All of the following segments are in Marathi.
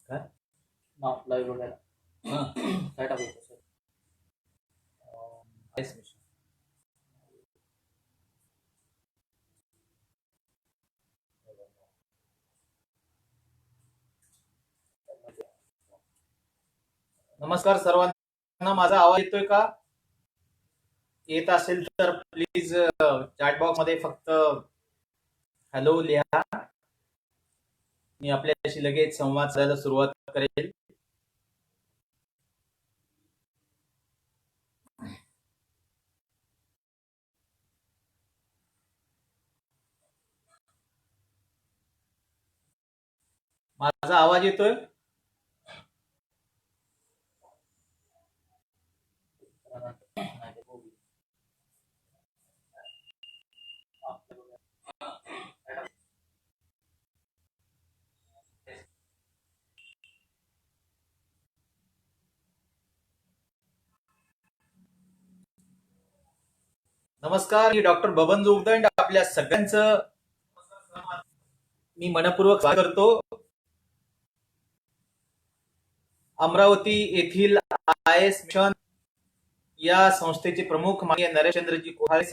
काय नाव लाईव्ह बघायला काय टाकायचं सर? Eyes mission. नमस्कार सर्वांना, माझा आवाज येतोय का? येत असेल तर प्लीज चॅट बॉक्स मध्ये फक्त हॅलो लिहा. मी आपल्याशी लगेच संवाद साधायला सुरुवात करेल. माझा आवाज येतोय? नमस्कार, मी डॉक्टर बबन जोगदंड आपल्या सगळ्यांचं मी मनपूर्वक स्वागत करतो. अमरावती येथील आयएस मिशन या संस्थेचे प्रमुख माननीय नरेशचंद्रजी कोठाळे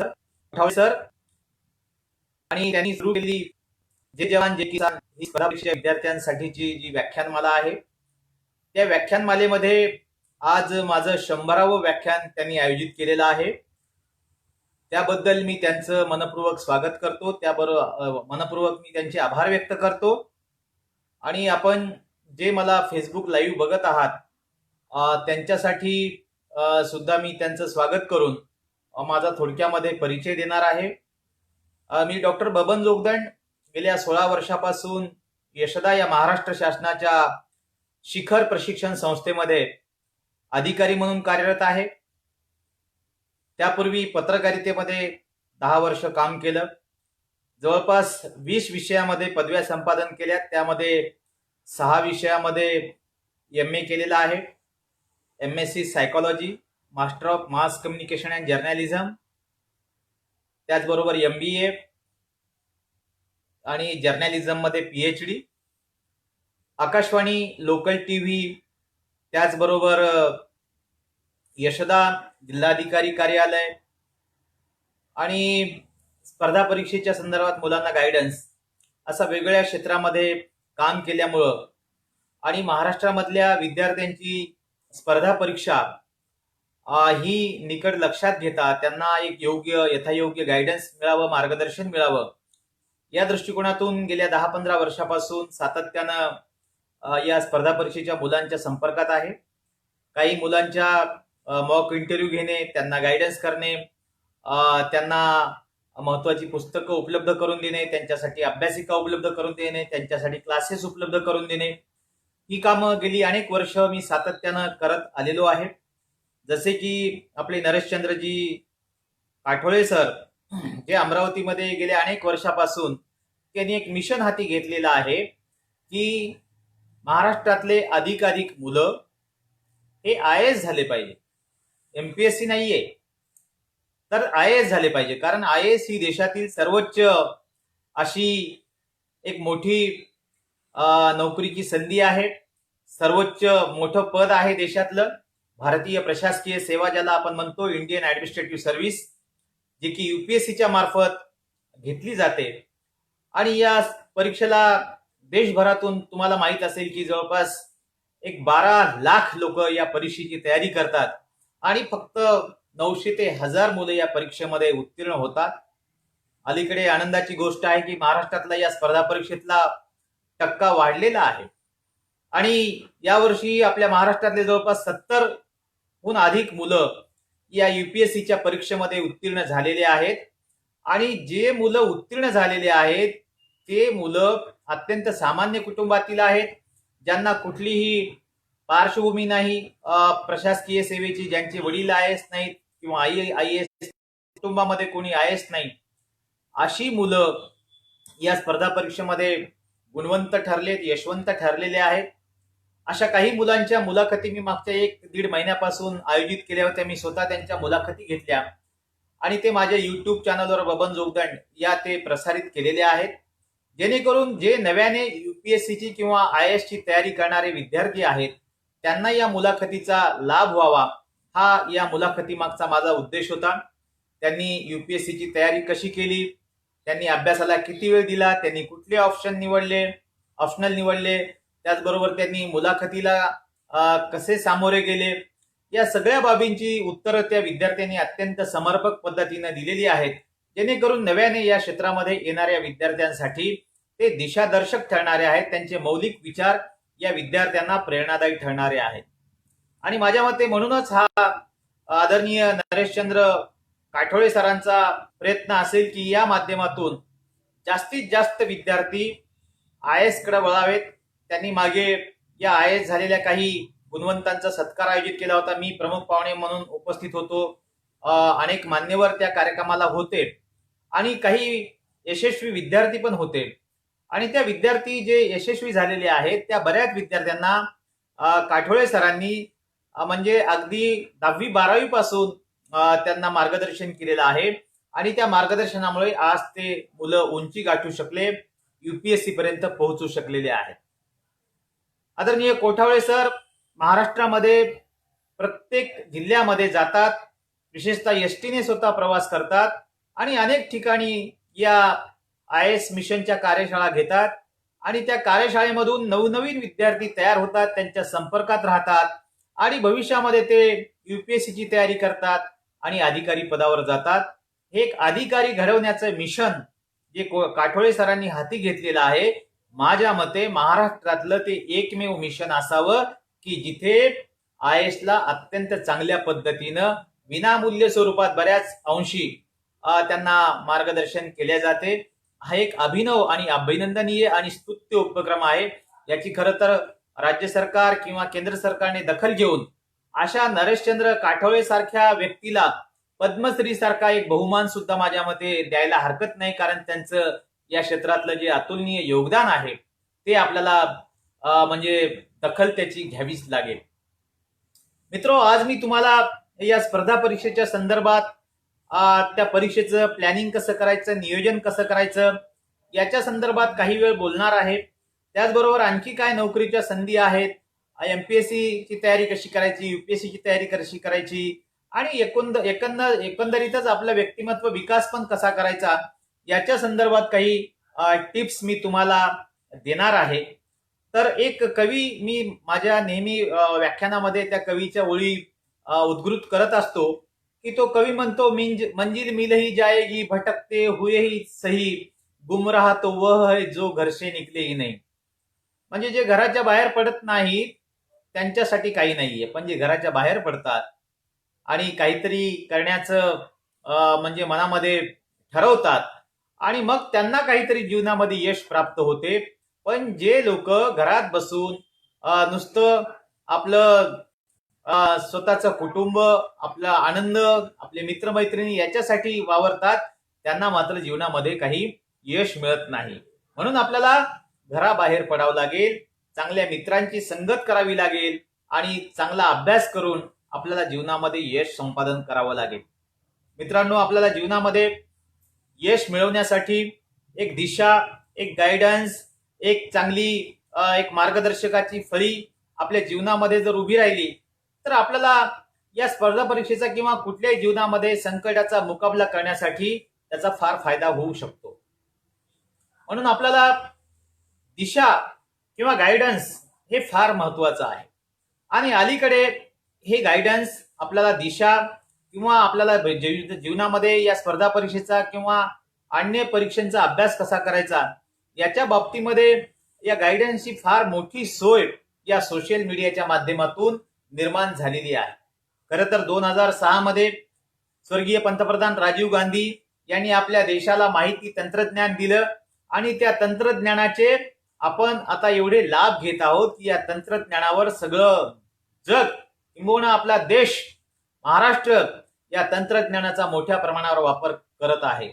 सर आणि त्यांनी सुरू केलेली जे जवान जे किसान ही स्पर्धा परीक्षा विद्यार्थ्यांसाठीची जी व्याख्यानमाला आहे, त्या व्याख्यानमालेमध्ये आज माझं 100वे व्याख्यान त्यांनी आयोजित केलेलं आहे. त्याबद्दल मी त्यांचं मनपूर्वक स्वागत करतो. त्याबरोबर मनपूर्वक मी त्यांचे आभार व्यक्त करतो. आणि आपण जे मला फेसबुक लाईव्ह बघत आहात त्यांच्यासाठी सुद्धा मी त्यांचं स्वागत करून माझा थोडक्यामध्ये परिचय देणार आहे. मी डॉक्टर बबन जोगदंड गेल्या 16 वर्षापासून यशदा या महाराष्ट्र शासनाच्या शिखर प्रशिक्षण संस्थेमध्ये अधिकारी म्हणून कार्यरत आहे. त्यापूर्वी पत्रकारितेमध्ये 10 वर्ष काम केलं. जवळपास 20 विषयामध्ये पदव्या संपादन केल्या. त्यामध्ये 6 विषयामध्ये MA केलेला आहे. MSc psychology, master of mass communication and journalism, त्याचबरोबर MBA आणि जर्नलिझम मध्ये PhD, आकाशवाणी लोकल टीव्ही, त्याचबरोबर यशदा जिल्हाधिकारी कार्यालय आणि स्पर्धा परीक्षेच्या संदर्भात मुलांना गायडन्स असा वेगवेगळ्या क्षेत्रामध्ये काम केल्यामुळं आणि महाराष्ट्रामधल्या विद्यार्थ्यांची स्पर्धा परीक्षा ही निकड लक्षात घेता त्यांना एक यथायोग्य गायडन्स मिळावं, मार्गदर्शन मिळावं, या दृष्टिकोनातून गेल्या 10-15 वर्षापासून सातत्यानं या स्पर्धा परीक्षेच्या मुलांच्या संपर्कात आहे. काही मुलांच्या मॉक इंटरव्ह्यू घेणे, त्यांना गायडन्स करणे, त्यांना महत्वाची पुस्तकं उपलब्ध करून देणे, त्यांच्यासाठी अभ्यासिका उपलब्ध करून देणे, त्यांच्यासाठी क्लासेस उपलब्ध करून देणे, ही कामं गेली अनेक वर्ष मी सातत्यानं करत आलेलो आहे. जसे की आपले नरेशचंद्रजी कोठाळे सर जे अमरावतीमध्ये गेल्या अनेक वर्षापासून त्यांनी एक मिशन हाती घेतलेलं आहे की महाराष्ट्रातले अधिकाधिक मुलं हे IAS झाले पाहिजे. MPSC नाहीये तर IAS झाले पाहिजे. कारण IAS ही देशातील सर्वोच्च अशी एक मोठी नोकरीची संधी आहे. सर्वोच्च मोठं पद आहे देशातलं. भारतीय प्रशासकीय सेवा ज्याला आपण म्हणतो, इंडियन ऍडमिनिस्ट्रेटिव्ह सर्व्हिस, जी की UPSCच्या मार्फत घेतली जाते. आणि या परीक्षेला देशभरातून तुम्हाला माहित असेल की जवळपास एक 12 लाख लोक या परीक्षेची तयारी करतात आणि फक्त 900 ते 1000 मुलं या परीक्षेमध्ये उत्तीर्ण होतात. अलीकडे आनंदाची गोष्ट आहे की महाराष्ट्रातला या स्पर्धा परीक्षेतला टक्का वाढलेला आहे आणि यावर्षी आपल्या महाराष्ट्रातले जवळपास 70हून अधिक मुलं या UPSCच्या परीक्षेमध्ये उत्तीर्ण झालेले आहेत. आणि जे मुलं उत्तीर्ण झालेले आहेत ते मुलं अत्यंत सामान्य कुटुंबातील आहेत, ज्यांना कुठलीही पार्श्वभूमी नाही प्रशासकीय सेवेची, ज्यांचे वडील IAS नाहीत किंवा आई IAS, कुटुंबामध्ये कोणी IAS नाही, अशी मुलं या स्पर्धा परीक्षेमध्ये गुणवंत ठरलेत, यशवंत ठरलेले आहेत. अशा काही मुलांच्या मुलाखती मी मागच्या 1-1.5 महिन्यापासून आयोजित केल्या होत्या. मी स्वतः त्यांच्या मुलाखती घेतल्या आणि ते माझ्या युट्यूब चॅनलवर बबन जोगदंड या ते प्रसारित केलेले आहेत, जेणेकरून जे नव्याने UPSCची किंवा IAS ची तयारी करणारे विद्यार्थी आहेत त्यांना या मुलाखतीचा लाभ व्हावा, हा या मुलाखती मागचा माझा उद्देश होता. त्यांनी UPSCची तयारी कशी केली, त्यांनी अभ्यासाला किती वेळ दिला, त्यांनी कुठले ऑप्शनल निवडले, त्याचबरोबर त्यांनी मुलाखतीला कसे सामोरे गेले, या सगळ्या बाबींची उत्तरं त्या विद्यार्थ्यांनी अत्यंत समर्पक पद्धतीने दिलेली आहेत, जेणेकरून नव्याने या क्षेत्रामध्ये येणाऱ्या विद्यार्थ्यांसाठी ते दिशादर्शक ठरणारे आहेत. त्यांचे मौलिक विचार या विद्यार्थ्यांना प्रेरणादायी ठरणारे आहेत. आणि माझ्या मते म्हणूनच हा आदरणीय नरेशचंद्र काठोळे सरांचा प्रयत्न असेल की या माध्यमातून जास्तीत जास्त विद्यार्थी IAS कडे वळावेत. त्यांनी मागे या IAS झालेल्या काही गुणवंतांचा सत्कार आयोजित केला होता. मी प्रमुख पाहुणे म्हणून उपस्थित होतो. अनेक मान्यवर त्या कार्यक्रमाला होते आणि काही यशस्वी विद्यार्थी पण होते. आणि त्या विद्यार्थी जे यशस्वी झालेले आहेत त्या बऱ्याच विद्यार्थ्यांना काठोळे सरांनी म्हणजे अगदी 10वी-12वी पासून त्यांना मार्गदर्शन केलेलं आहे आणि त्या मार्गदर्शनामुळे आज ते मुलं उंची गाठू शकले, UPSC पर्यंत पोहोचू शकलेले आहेत. आदरणीय कोठावळे सर महाराष्ट्रामध्ये प्रत्येक जिल्ह्यामध्ये जातात, विशेषतः ST ने स्वतः प्रवास करतात आणि अनेक ठिकाणी या IAS मिशनच्या कार्यशाळा घेतात आणि त्या कार्यशाळेमधून नवनवीन विद्यार्थी तयार होतात, त्यांच्या संपर्कात राहतात आणि भविष्यामध्ये ते UPSCची तयारी करतात आणि अधिकारी पदावर जातात. हे एक अधिकारी घडवण्याचं मिशन जे काठोळे सरांनी हाती घेतलेलं आहे, माझ्या मते महाराष्ट्रातलं ते एकमेव मिशन असावं की जिथे IAS ला अत्यंत चांगल्या पद्धतीनं विनामूल्य स्वरूपात बऱ्याच अंशी त्यांना मार्गदर्शन केले जाते. हा एक अभिनव आणि अभिनंदनीय आणि स्तुत्य उपक्रम आहे. याची खरं तर राज्य सरकार किंवा केंद्र सरकारने दखल घेऊन अशा नरेशचंद्र काठोळे सारख्या व्यक्तीला पद्मश्री सारखा एक बहुमान सुद्धा माझ्या मते द्यायला हरकत नाही, कारण त्यांचं या क्षेत्रातलं जे अतुलनीय योगदान आहे ते आपल्याला म्हणजे दखल त्याची घ्यावीच लागेल. मित्रो, आज मी तुम्हाला या स्पर्धा परीक्षेच्या संदर्भात त्या परीक्षेचं प्लॅनिंग कसं करायचं, नियोजन कसं करायचं याच्या संदर्भात काही वेळ बोलणार आहे. त्याचबरोबर आणखी काय नोकरीच्या संधी आहेत, MPSC ची तयारी कशी करायची, UPSC ची तयारी कशी करायची आणि एकंदरीतच आपला व्यक्तिमत्व विकास पण कसा करायचा याच्या संदर्भात काही टिप्स मी तुम्हाला देणार आहे. तर एक कवी मी माझ्या नेहमी व्याख्यानामध्ये त्या कवीच्या ओळी उद्गृत करत असतो की तो कवी म्हणतो, मंजिल मिल ही जाएगी भटकते हुए ही सही, गुमराह तो वह है जो घर से निकले ही नाही. म्हणजे जे घराच्या बाहेर पडत नाहीत त्यांच्यासाठी काही नाहीये, पण जे घराच्या बाहेर पडतात आणि काहीतरी करण्याचं म्हणजे मनामध्ये ठरवतात आणि मग त्यांना काहीतरी जीवनामध्ये यश प्राप्त होते. पण जे लोक घरात बसून नुसतं आपलं स्वतःचं कुटुंब, आपला आनंद, आपले मित्रमैत्रिणी याच्यासाठी वावरतात त्यांना मात्र जीवनामध्ये काही यश मिळत नाही. म्हणून आपल्याला घराबाहेर पडावं लागेल, चांगल्या मित्रांची संगत करावी लागेल आणि चांगला अभ्यास करून आपल्याला जीवनामध्ये यश संपादन करावं लागेल. मित्रांनो, आपल्याला जीवनामध्ये यश मिळवण्यासाठी एक दिशा, एक गायडन्स, एक चांगली एक मार्गदर्शकाची फळी आपल्या जीवनामध्ये जर उभी राहिली तर आपल्याला या स्पर्धा परीक्षेचा किंवा कुठल्याही जीवनामध्ये संकटाचा मुकाबला करण्यासाठी त्याचा फार फायदा होऊ शकतो. म्हणून आपल्याला दिशा किंवा गायडन्स हे फार महत्वाचं आहे आणि अलीकडे हे गायडन्स आपल्याला दिशा किंवा आपल्याला जीवनामध्ये या स्पर्धा परीक्षेचा किंवा अन्य परीक्षांचा अभ्यास कसा करायचा याच्या बाबतीमध्ये या गायडन्सची फार मोठी सोय या सोशल मीडियाच्या माध्यमातून निर्माण झालेली आहे. खरं तर 2006 मध्ये स्वर्गीय पंतप्रधान राजीव गांधी यांनी आपल्या देशाला माहिती तंत्रज्ञान दिलं आणि त्या तंत्रज्ञानाचे आपण आता एवढे लाभ घेत आहोत की या तंत्रज्ञानावर सगळं जग किंबहुना आपला देश, महाराष्ट्र या तंत्रज्ञानाचा मोठ्या प्रमाणावर वापर करत आहे.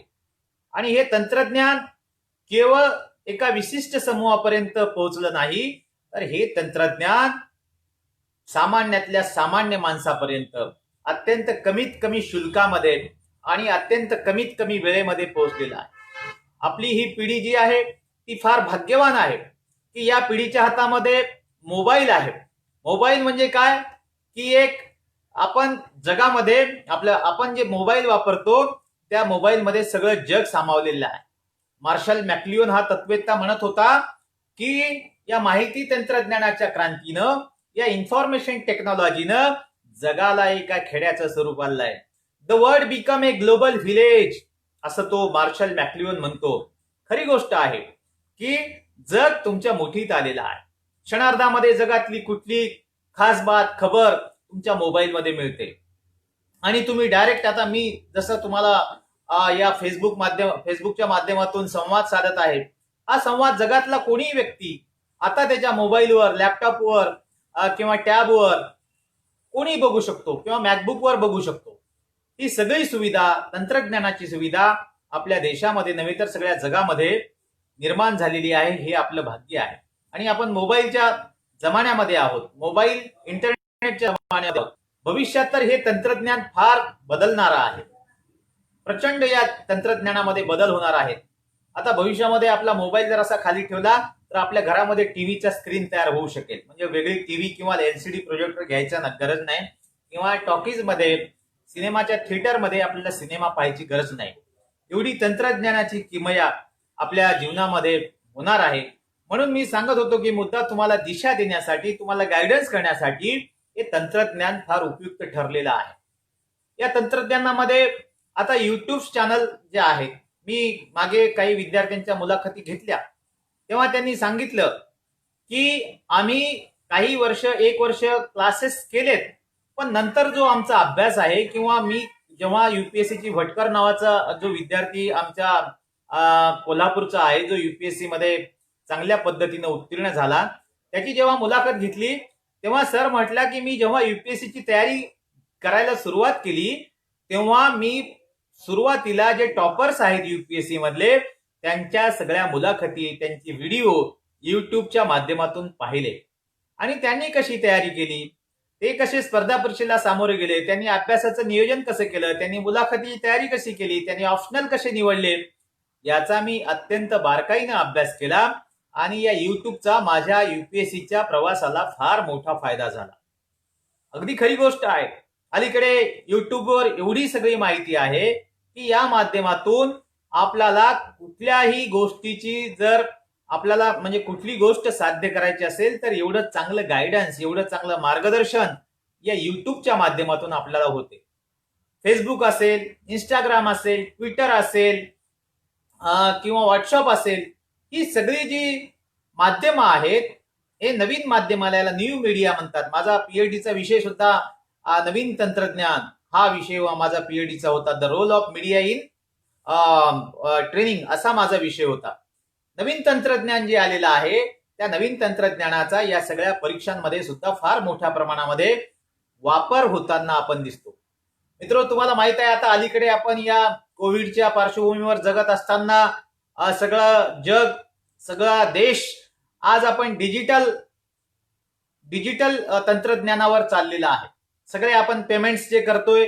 आणि हे तंत्रज्ञान केवळ एका विशिष्ट समूहापर्यंत पोहोचलं नाही, तर हे तंत्रज्ञान सामान्यातल्या सामान्य माणसापर्यंत अत्यंत कमीत कमी शुल्कामध्ये आणि अत्यंत कमीत कमी वेळेमध्ये पोहोचलेला आहे. आपली ही पिढी जी आहे ती फार भाग्यवान आहे की या पिढीच्या हातामध्ये मोबाईल आहे. मोबाईल म्हणजे काय की एक आपण जगामध्ये आपण जे मोबाईल वापरतो त्या मोबाईलमध्ये सगळं जग सामावलेलं आहे. मार्शल मॅक्ल्युहन हा तत्ववेत्ता म्हणत होता की या माहिती तंत्रज्ञानाच्या क्रांतीनं, या इन्फॉर्मेशन टेक्नॉलॉजीनं जगाला एका खेड्याचं स्वरूप आलंय. The world become a global village असं तो मार्शल मॅक्ल्युहन म्हणतो. खरी गोष्ट आहे की जग तुमच्या मुठीत आलेलं आहे. क्षणार्धामध्ये जगातली कुठली खास बात खबर तुमच्या मोबाईलमध्ये मिळते आणि तुम्ही डायरेक्ट, आता मी जसं तुम्हाला या फेसबुकच्या माध्यमातून संवाद साधत आहे, हा संवाद जगातला कोणीही व्यक्ती आता त्याच्या मोबाईलवर, लॅपटॉपवर किंवा टॅबवर कोणी बघू शकतो किंवा मॅकबुकवर बघू शकतो. ही सगळी सुविधा, तंत्रज्ञानाची सुविधा आपल्या देशामध्ये नव्हे तर सगळ्या जगामध्ये निर्माण झालेली आहे. हे आपलं भाग्य आहे आणि आपण मोबाईलच्या जमान्यामध्ये आहोत, मोबाईल इंटरनेटच्या जमान्यामध्ये आहोत. भविष्यात तर हे तंत्रज्ञान फार बदलणारं आहे. प्रचंड या तंत्रज्ञानामध्ये बदल होणार आहेत. आता भविष्यामध्ये आपला मोबाईल जर असा खाली ठेवला तर आपल्या घरामध्ये टीव्हीचा स्क्रीन तयार होऊ शकेल. म्हणजे वेगळी टीव्ही किंवा एलसीडी प्रोजेक्टर घ्यायचा गरज नाही किंवा टॉकीजमध्ये, सिनेमाच्या थिएटरमध्ये आपल्याला सिनेमा पाहायची गरज नाही. एवढी तंत्रज्ञानाची किमया आपल्या जीवनामध्ये होणार आहे. म्हणून मी सांगत होतो की मुद्दा तुम्हाला दिशा देण्यासाठी, तुम्हाला गायडन्स करण्यासाठी हे तंत्रज्ञान फार उपयुक्त ठरलेलं आहे. या तंत्रज्ञानामध्ये आता युट्यूब चॅनल जे आहेत, मी मागे काही विद्यार्थ्यांच्या मुलाखती घेतल्या तेव्हा त्यांनी सांगितलं की आम्ही काही वर्ष, 1 वर्ष क्लासेस केलेत, पण नंतर जो आमचा अभ्यास आहे किंवा मी जेव्हा युपीएससीची भटकर नावाचा जो विद्यार्थी आमच्या कोल्हापूरचा आहे, जो युपीएससी मध्ये चांगल्या पद्धतीने उत्तीर्ण झाला, त्याची जेव्हा मुलाखत घेतली तेव्हा सर म्हटला की मी जेव्हा युपीएससीची तयारी करायला सुरुवात केली तेव्हा मी सुरुवातीला जे टॉपर्स आहेत युपीएससी मधले त्यांच्या सगळ्या मुलाखती, त्यांची व्हिडिओ युट्यूबच्या माध्यमातून पाहिले आणि त्यांनी कशी तयारी केली, ते कसे स्पर्धा परीक्षेला सामोरे गेले, त्यांनी अभ्यासाचं नियोजन कसं केलं, त्यांनी मुलाखतीची तयारी कशी केली, त्यांनी ऑप्शनल कसे निवडले, याचा मी अत्यंत बारकाईने अभ्यास केला आणि या युट्यूबचा माझ्या युपीएससीच्या प्रवासाला फार मोठा फायदा झाला. अगदी खरी गोष्ट आहे. अलीकडे युट्यूबवर एवढी सगळी माहिती आहे की या माध्यमातून आपल्याला कुठल्याही गोष्टीची, जर आपल्याला म्हणजे कुठली गोष्ट साध्य करायची असेल तर एवढं चांगलं गायडन्स, एवढं चांगलं मार्गदर्शन या युट्यूबच्या माध्यमातून आपल्याला होते. फेसबुक असेल, इंस्टाग्राम असेल, ट्विटर असेल किंवा व्हॉट्सअप असेल, ही सगळी जी माध्यमं आहेत हे नवीन माध्यमाला, याला न्यू मीडिया म्हणतात. माझा पीएचडीचा विषय सुद्धा नवीन तंत्रज्ञान हा विषय माझा पीएचडीचा होता. The role of media in training असा माझा विषय होता. नवीन तंत्रज्ञान जे आलेलं आहे त्या नवीन तंत्रज्ञानाचा या सगळ्या परीक्षांमध्ये सुद्धा फार मोठ्या प्रमाणामध्ये वापर होताना आपण दिसतो. मित्र, तुम्हाला माहित आहे आता अलीकडे आपण या कोविडच्या पार्श्वभूमीवर जगत असताना सगळं जग, सगळा देश आज आपण डिजिटल तंत्रज्ञानावर चाललेला आहे. सगळे आपण पेमेंट्स जे करतोय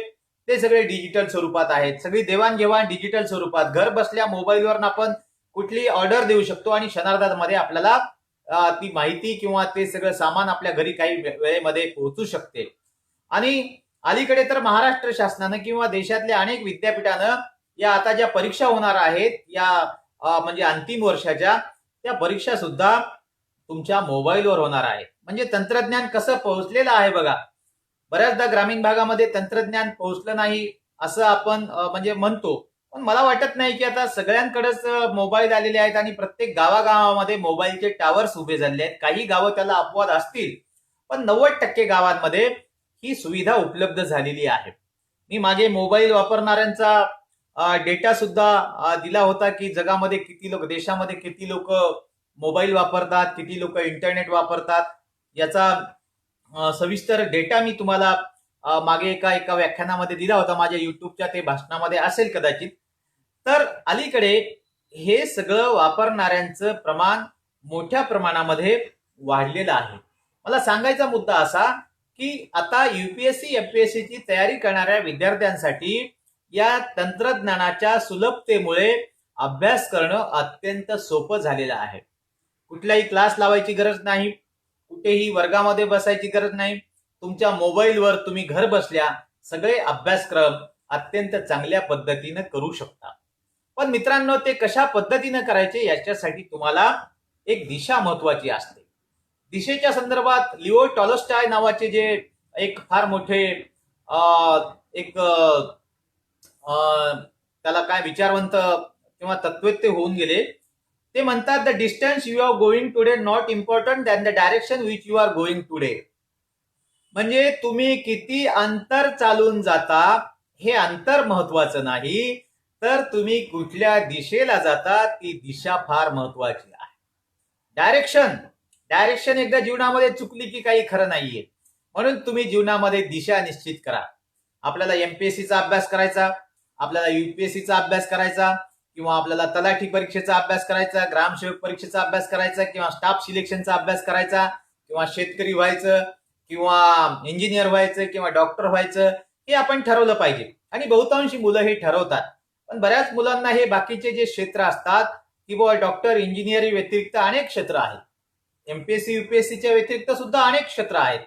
ते सगळे डिजिटल स्वरूपात आहेत. सगळी देवाणघेवाण डिजिटल स्वरूपात, घर बसल्या मोबाईलवर आपण कुठली ऑर्डर देऊ शकतो आणि क्षणार्धामध्ये आपल्याला ती माहिती किंवा ते सगळं सामान आपल्या घरी काही वेळेमध्ये पोहोचू शकते. आणि अलीकडे तर महाराष्ट्र शासनानं किंवा देशातल्या अनेक विद्यापीठानं या आता ज्या परीक्षा होणार आहेत या म्हणजे अंतिम वर्षाच्या, त्या परीक्षा सुद्धा तुमच्या मोबाईलवर होणार आहे. म्हणजे तंत्रज्ञान कसं पोहोचलेलं आहे बघा. बऱ्याचदा ग्रामीण भागामध्ये तंत्रज्ञान पोहोचलं नाही असं आपण म्हणजे म्हणतो, पण मला वाटत नाही की आता सगळ्यांकडेच मोबाईल आलेले आहेत आणि प्रत्येक गावागावामध्ये मोबाईलचे टावर्स उभे झाले आहेत. काही गावं त्याला अपवाद असतील, पण 90% गावांमध्ये ही सुविधा उपलब्ध झालेली आहे. मी मागे मोबाईल वापरणाऱ्यांचा डेटा सुद्धा दिला होता की जगामध्ये किती लोक, देशामध्ये किती लोक मोबाईल वापरतात, किती लोक इंटरनेट वापरतात, याचा सविस्तर डेटा मी तुम्हाला मागे एका व्याख्यानामध्ये दिला होता. माझ्या युट्यूबच्या ते भाषणामध्ये असेल कदाचित. तर अलीकडे हे सगळं वापरणाऱ्यांचं प्रमाण मोठ्या प्रमाणामध्ये वाढलेलं आहे. मला सांगायचा मुद्दा असा की आता युपीएससी एमपीएससी ची तयारी करणाऱ्या विद्यार्थ्यांसाठी या तंत्रज्ञानाच्या सुलभतेमुळे अभ्यास करणं अत्यंत सोपं झालेलं आहे. कुठलाही क्लास लावायची गरज नाही, कुठेही वर्गामध्ये बसायची गरज नाही. तुमच्या मोबाईलवर तुम्ही घर बसल्या सगळे अभ्यासक्रम अत्यंत चांगल्या पद्धतीने करू शकता. पण मित्रांनो, ते कशा पद्धतीने करायचे याच्यासाठी तुम्हाला एक दिशा महत्वाची असते. दिशेच्या संदर्भात लिओ टॉलस्टॉय नावाचे जे एक फार मोठे एक त्याला काय विचारवंत किंवा तत्वज्ञ होऊन गेले, ते म्हणतात the distance you are going today not important than the direction which you are going today. म्हणजे तुम्ही किती अंतर चालून जाता हे अंतर महत्वाचं नाही, तर तुम्ही कुठल्या दिशेला जाता ती दिशा फार महत्वाची आहे. डायरेक्शन एकदा जीवनामध्ये चुकली की काही खरं नाहीये. म्हणून तुम्ही जीवनामध्ये दिशा निश्चित करा. आपल्याला एमपीएससीचा अभ्यास करायचा, आपल्याला युपीएससीचा अभ्यास करायचा, किंवा आपल्याला तलाठी परीक्षेचा अभ्यास करायचा, ग्रामसेवक परीक्षेचा अभ्यास करायचा, किंवा स्टाफ सिलेक्शनचा अभ्यास करायचा, किंवा शेतकरी व्हायचं, किंवा इंजिनियर व्हायचं, किंवा डॉक्टर व्हायचं, हे आपण ठरवलं पाहिजे. आणि बहुतांशी मुलं हे ठरवतात. पण बऱ्याच मुलांना हे बाकीचे जे क्षेत्र असतात की बुवा डॉक्टर इंजिनिअरिंग व्यतिरिक्त अनेक क्षेत्र आहेत, एमपीएससी युपीएससीच्या व्यतिरिक्त सुद्धा अनेक क्षेत्र आहेत,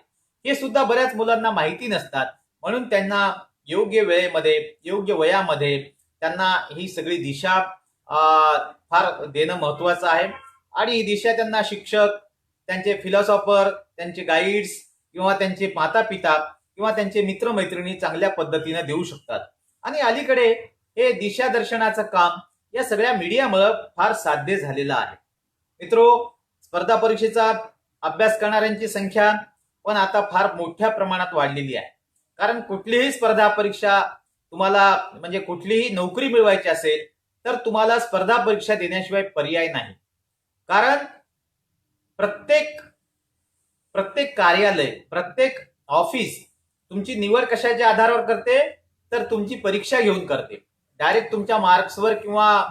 हे सुद्धा बऱ्याच मुलांना माहिती नसतात. म्हणून त्यांना योग्य वेळेमध्ये योग्य वयामध्ये त्यांना ही सगळी दिशा फार देणं महत्वाचं आहे. आणि ही दिशा त्यांना शिक्षक, त्यांचे फिलॉसॉफर, त्यांचे गाईड्स, किंवा त्यांचे माता पिता, किंवा त्यांचे मित्रमैत्रिणी चांगल्या पद्धतीने देऊ शकतात. आणि अलीकडे हे दिशादर्शनाचं काम या सगळ्या मीडियामुळे फार साध्य झालेलं आहे. मित्रो, स्पर्धा परीक्षेचा अभ्यास करणाऱ्यांची संख्या पण आता फार मोठ्या प्रमाणात वाढलेली आहे. कारण कुठलीही स्पर्धा परीक्षा तुम्हाला म्हणजे कुठलीही नोकरी मिळवायची असेल तर तुम्हाला स्पर्धा परीक्षा देण्याशिवाय पर्याय नाही. कारण प्रत्येक कार्यालय, प्रत्येक ऑफिस तुमची निवड कशाच्या आधारावर करते, तर तुमची परीक्षा घेऊन करते. डायरेक्ट तुमच्या मार्क्सवर किंवा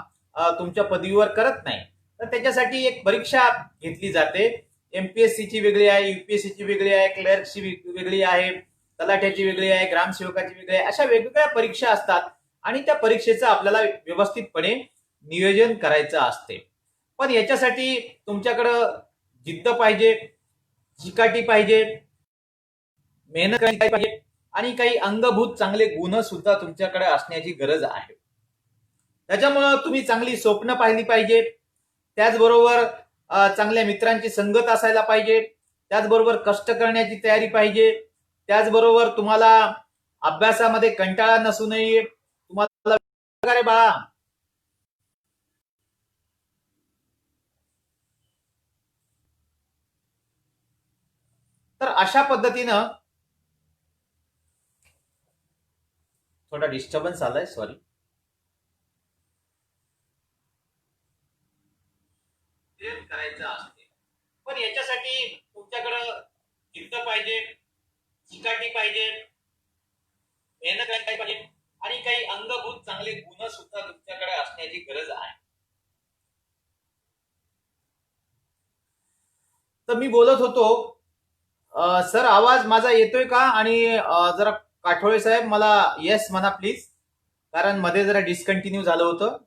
तुमच्या पदवीवर करत नाही. तर त्याच्यासाठी एक परीक्षा घेतली जाते. एमपीएससीची वेगळी आहे, युपीएससीची वेगळी आहे, क्लर्कची वेगळी आहे, तलाठ्याची वेगळी आहे, ग्रामसेवकाची वेगळी आहे. अशा वेगवेगळ्या परीक्षा असतात आणि त्या परीक्षेचं आपल्याला व्यवस्थितपणे नियोजन करायचं असते. पण याच्यासाठी तुमच्याकडं जिद्द पाहिजे, चिकाटी पाहिजे, मेहनत करायची पाहिजे, आणि काही अंगभूत चांगले गुण सुद्धा तुमच्याकडे असण्याची गरज आहे. त्याच्यामुळं तुम्ही चांगली स्वप्न पाहिली पाहिजे, त्याचबरोबर चांगल्या मित्रांची संगत असायला पाहिजे, त्याचबरोबर कष्ट करण्याची तयारी पाहिजे, त्याचबरोबर तुम्हाला अभ्यासामध्ये कंटाळा नसू नये. तुम्हाला रे बाळा, तर अशा पद्धतीनं थोडा डिस्टर्बन्स आलाय, सॉरी. करायचं असते. पण याच्यासाठी तुमच्याकडं जिद्द पाहिजे, चिकाटी पाहिजे, मेहनत करायला पाहिजे, आणि काही अंगभूत चांगले गुण सुद्धा तुमच्याकडे असण्याची गरज आहे. तर मी बोलत होतो, सर आवाज माझा येतोय का? आणि जरा काठोळे साहेब मला येस म्हणा प्लीज, कारण मध्ये जरा डिस्कंटिन्यू झालं होतं.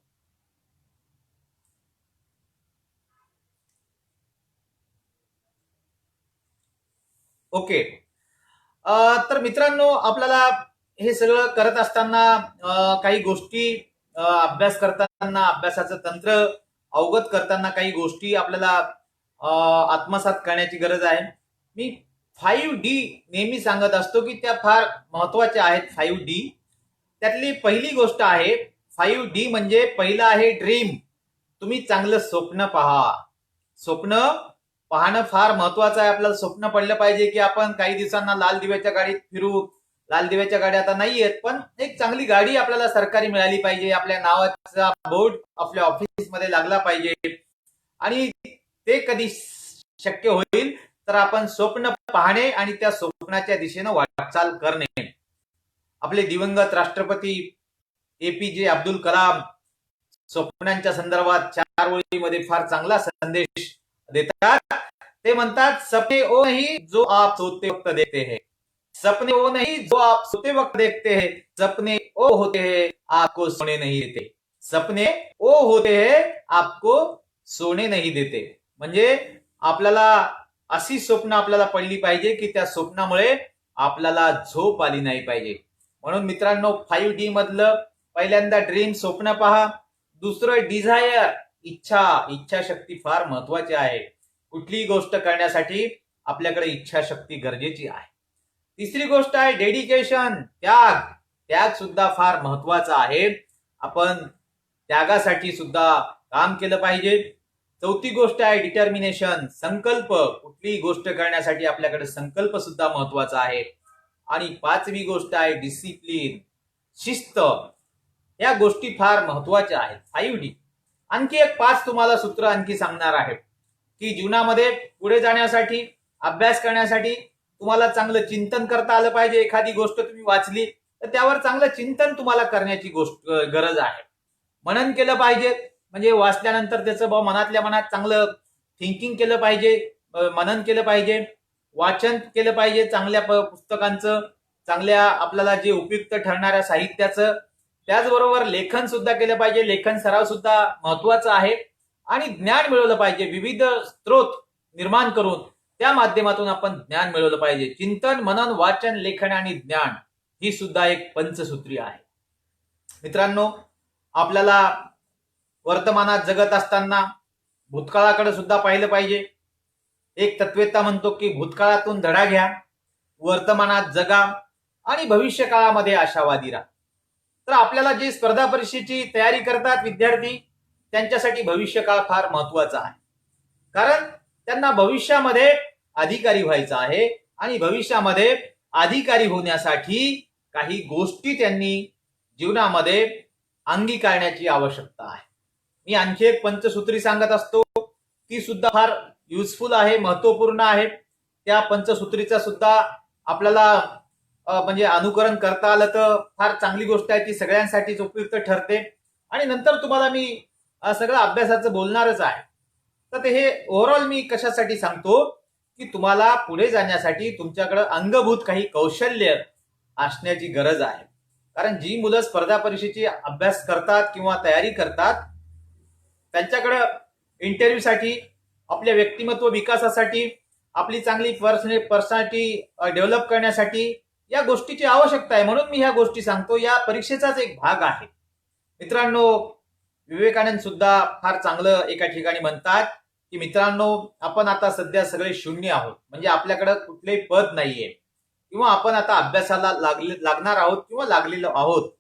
ओके. तर मित्रांनो, आपल्याला हे सगळं करत असताना काही गोष्टी अभ्यास करताना, अभ्यासाचं तंत्र अवगत करताना काही गोष्टी आपल्याला आत्मसात करण्याची गरज आहे. मी 5D नेहमी सांगत असतो की त्या फार महत्वाच्या आहेत. 5D त्यातली पहिली गोष्ट आहे. 5D म्हणजे पहिला आहे ड्रीम. तुम्ही चांगलं स्वप्न पहा. स्वप्न पाहणं फार महत्वाचं आहे. आपल्याला स्वप्न पडलं पाहिजे की आपण काही दिवसांना लाल दिव्याच्या गाडीत फिरू. लाल दिव्याच्या गाड्या आता नाही आहेत, पण एक चांगली गाडी आपल्याला सरकारी मिळाली पाहिजे, आपल्या नावाचा बोर्ड आपल्या ऑफिसमध्ये लागला पाहिजे. आणि ते कधी शक्य होईल तर आपण स्वप्न पाहणे आणि त्या स्वप्नाच्या दिशेनं वाटचाल करणे. आपले दिवंगत राष्ट्रपती एपीजे अब्दुल कलाम स्वप्नांच्या संदर्भात 4 ओळीमध्ये फार चांगला संदेश देतात. ते म्हणतात, सपने ओ ही जो आप सोते वक्त देखते हैं, सपने वो नहीं जो आप सोते वक्त देखते हैं, सपने वो होते हैं आपको सोने नहीं देते. सपने वो होते हैं आपको सोने नहीं देते. म्हणजे आपल्याला अशी स्वप्न आपल्याला पडली पाहिजे की त्या स्वप्नामुळे आपल्याला झोप आली नाही पाहिजे. म्हणून मित्रांनो 5D मधलं पहिल्यांदा ड्रीम स्वप्न पहा. दुसरं डिझायर इच्छाशक्ती फार महत्वाची आहे. कुठलीही गोष्ट करण्यासाठी आपल्याकडे इच्छाशक्ती गरजेची आहे. तिसरी गोष्ट आहे डेडिकेशन, त्याग सुद्धा फार महत्वाचा आहे. आपण त्यागासाठी सुद्धा काम केलं पाहिजे. चौथी गोष्ट आहे डिटर्मिनेशन, संकल्प. कुठलीही गोष्ट करण्यासाठी आपल्याकडे संकल्प सुद्धा महत्वाचा आहे. आणि पाचवी गोष्ट आहे डिसिप्लिन, शिस्त. या गोष्टी फार महत्वाच्या आहेत. 5D. आणखी एक 5 तुम्हाला सूत्र आणखी सांगणार आहे की जीवनामध्ये पुढे जाण्यासाठी, अभ्यास करण्यासाठी तुम्हाला चांगलं चिंतन करता आलं पाहिजे. एखादी गोष्ट तुम्ही वाचली तर त्यावर चांगलं चिंतन तुम्हाला करण्याची गरज आहे. मनन केलं पाहिजे, म्हणजे वाचल्यानंतर त्याचं मनातल्या मनात चांगलं थिंकिंग केलं पाहिजे, मनन केलं पाहिजे, वाचन केलं पाहिजे चांगल्या पुस्तकांचं, चांगल्या आपल्याला जे उपयुक्त ठरणाऱ्या साहित्याचं. त्याचबरोबर लेखन सुद्धा केलं पाहिजे. लेखन सराव सुद्धा महत्वाचा आहे. आणि ज्ञान मिळवलं पाहिजे. विविध स्रोत निर्माण करून त्या माध्यमातून आपण ज्ञान मिळवलं पाहिजे. चिंतन, मनन, वाचन, लेखन आणि ज्ञान ही सुद्धा एक पंचसूत्री आहे. मित्रांनो, आपल्याला वर्तमानात जगत असताना भूतकाळाकडे सुद्धा पाहिलं पाहिजे. एक तत्ववेत्ता म्हणतो की भूतकाळातून धडा घ्या, वर्तमानात जगा आणि भविष्य काळामध्ये आशावादी राहा. तर आपल्याला जे स्पर्धा परीक्षेची तयारी करतात विद्यार्थी, त्यांच्यासाठी भविष्यकाळ फार महत्वाचा आहे. कारण त्यांना भविष्यामध्ये अधिकारी व्हायचं आहे आणि भविष्यामध्ये अधिकारी होण्यासाठी काही गोष्टी त्यांनी जीवनामध्ये अंगीकारण्याची आवश्यकता आहे. मी आणखी एक पंचसूत्री सांगत असतो, ती सुद्धा फार युजफुल आहे, महत्वपूर्ण आहे. त्या पंचसूत्रीचा सुद्धा आपल्याला म्हणजे अनुकरण करता आलं तर फार चांगली गोष्ट आहे. ती सगळ्यांसाठीच उपयुक्त ठरते. आणि नंतर तुम्हाला मी सगळं अभ्यासाचं बोलणारच आहे. तर हे ओव्हरऑल मी कशासाठी सांगतो की तुम्हाला पुढे जाण्यासाठी तुमच्याकडे अंगभूत काही कौशल्य असण्याची गरज आहे. कारण जी मुलं स्पर्धा परीक्षेची अभ्यास करतात किंवा तयारी करतात, त्यांच्याकडे इंटरव्ह्यूसाठी, आपल्या व्यक्तिमत्व विकासासाठी, आपली चांगली पर्सनॅलिटी डेव्हलप करण्यासाठी या गोष्टीची आवश्यकता आहे. म्हणून मी ह्या गोष्टी सांगतो. या परीक्षेचाच एक भाग आहे. मित्रांनो, विवेकानंद सुद्धा फार चांगलं एका ठिकाणी म्हणतात की मित्रांनो, आपण आता सध्या सगळे शून्य आहोत. म्हणजे आपल्याकडे कुठलेही पद नाहीये किंवा आपण आता अभ्यासाला लागणार आहोत किंवा लागलेलो आहोत.